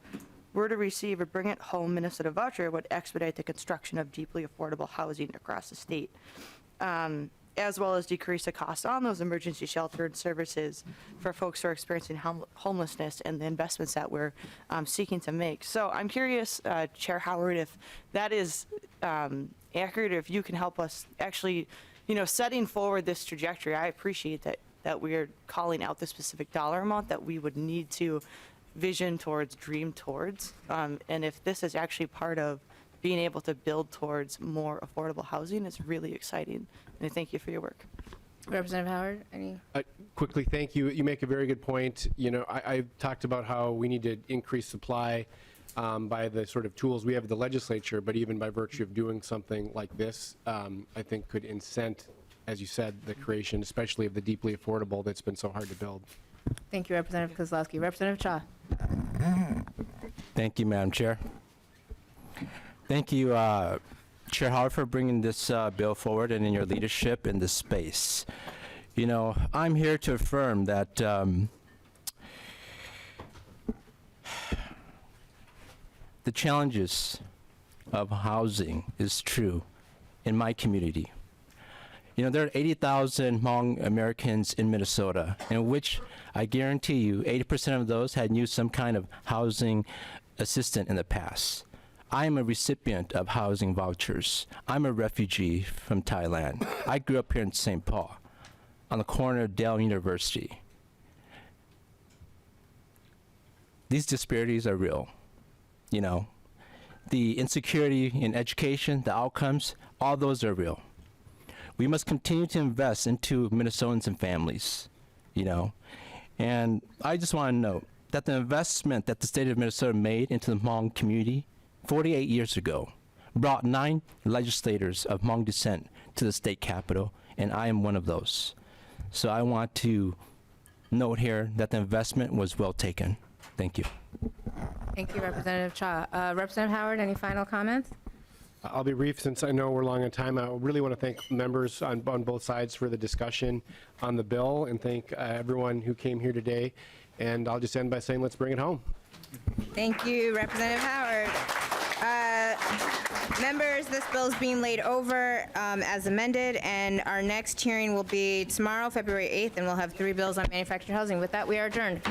were to receive a Bring It Home Minnesota voucher, it would expedite the construction of deeply affordable housing across the state, as well as decrease the cost on those emergency shelter and services for folks who are experiencing homelessness and the investments that we're seeking to make. So I'm curious, Chair Howard, if that is accurate, or if you can help us actually, setting forward this trajectory. I appreciate that we're calling out the specific dollar amount that we would need to vision towards, dream towards. And if this is actually part of being able to build towards more affordable housing, is really exciting. And I thank you for your work. Representative Howard, any? Quickly, thank you. You make a very good point. I've talked about how we need to increase supply by the sort of tools we have at the legislature, but even by virtue of doing something like this, I think could incent, as you said, the creation, especially of the deeply affordable that's been so hard to build. Thank you, Representative Kozlowski. Representative Cha. Thank you, Madam Chair. Thank you, Chair Howard, for bringing this bill forward and in your leadership in this space. I'm here to affirm that the challenges of housing is true in my community. There are 80,000 Hmong Americans in Minnesota, in which I guarantee you 80% of those had used some kind of housing assistant in the past. I am a recipient of housing vouchers. I'm a refugee from Thailand. I grew up here in St. Paul, on the corner of Dale University. These disparities are real. The insecurity in education, the outcomes, all those are real. We must continue to invest into Minnesotans and families, And I just want to note that the investment that the state of Minnesota made into the Hmong community 48 years ago brought 9 legislators of Hmong descent to the state capitol, and I am one of those. So I want to note here that the investment was well taken. Thank you. Thank you, Representative Cha. Representative Howard, any final comments? I'll be brief since I know we're long on time. I really want to thank members on both sides for the discussion on the bill, and thank everyone who came here today. And I'll just end by saying, let's bring it home. Thank you, Representative Howard. Members, this bill is being laid over as amended, and our next hearing will be tomorrow, February 8th, and we'll have 3 bills on manufactured housing. With that, we are adjourned.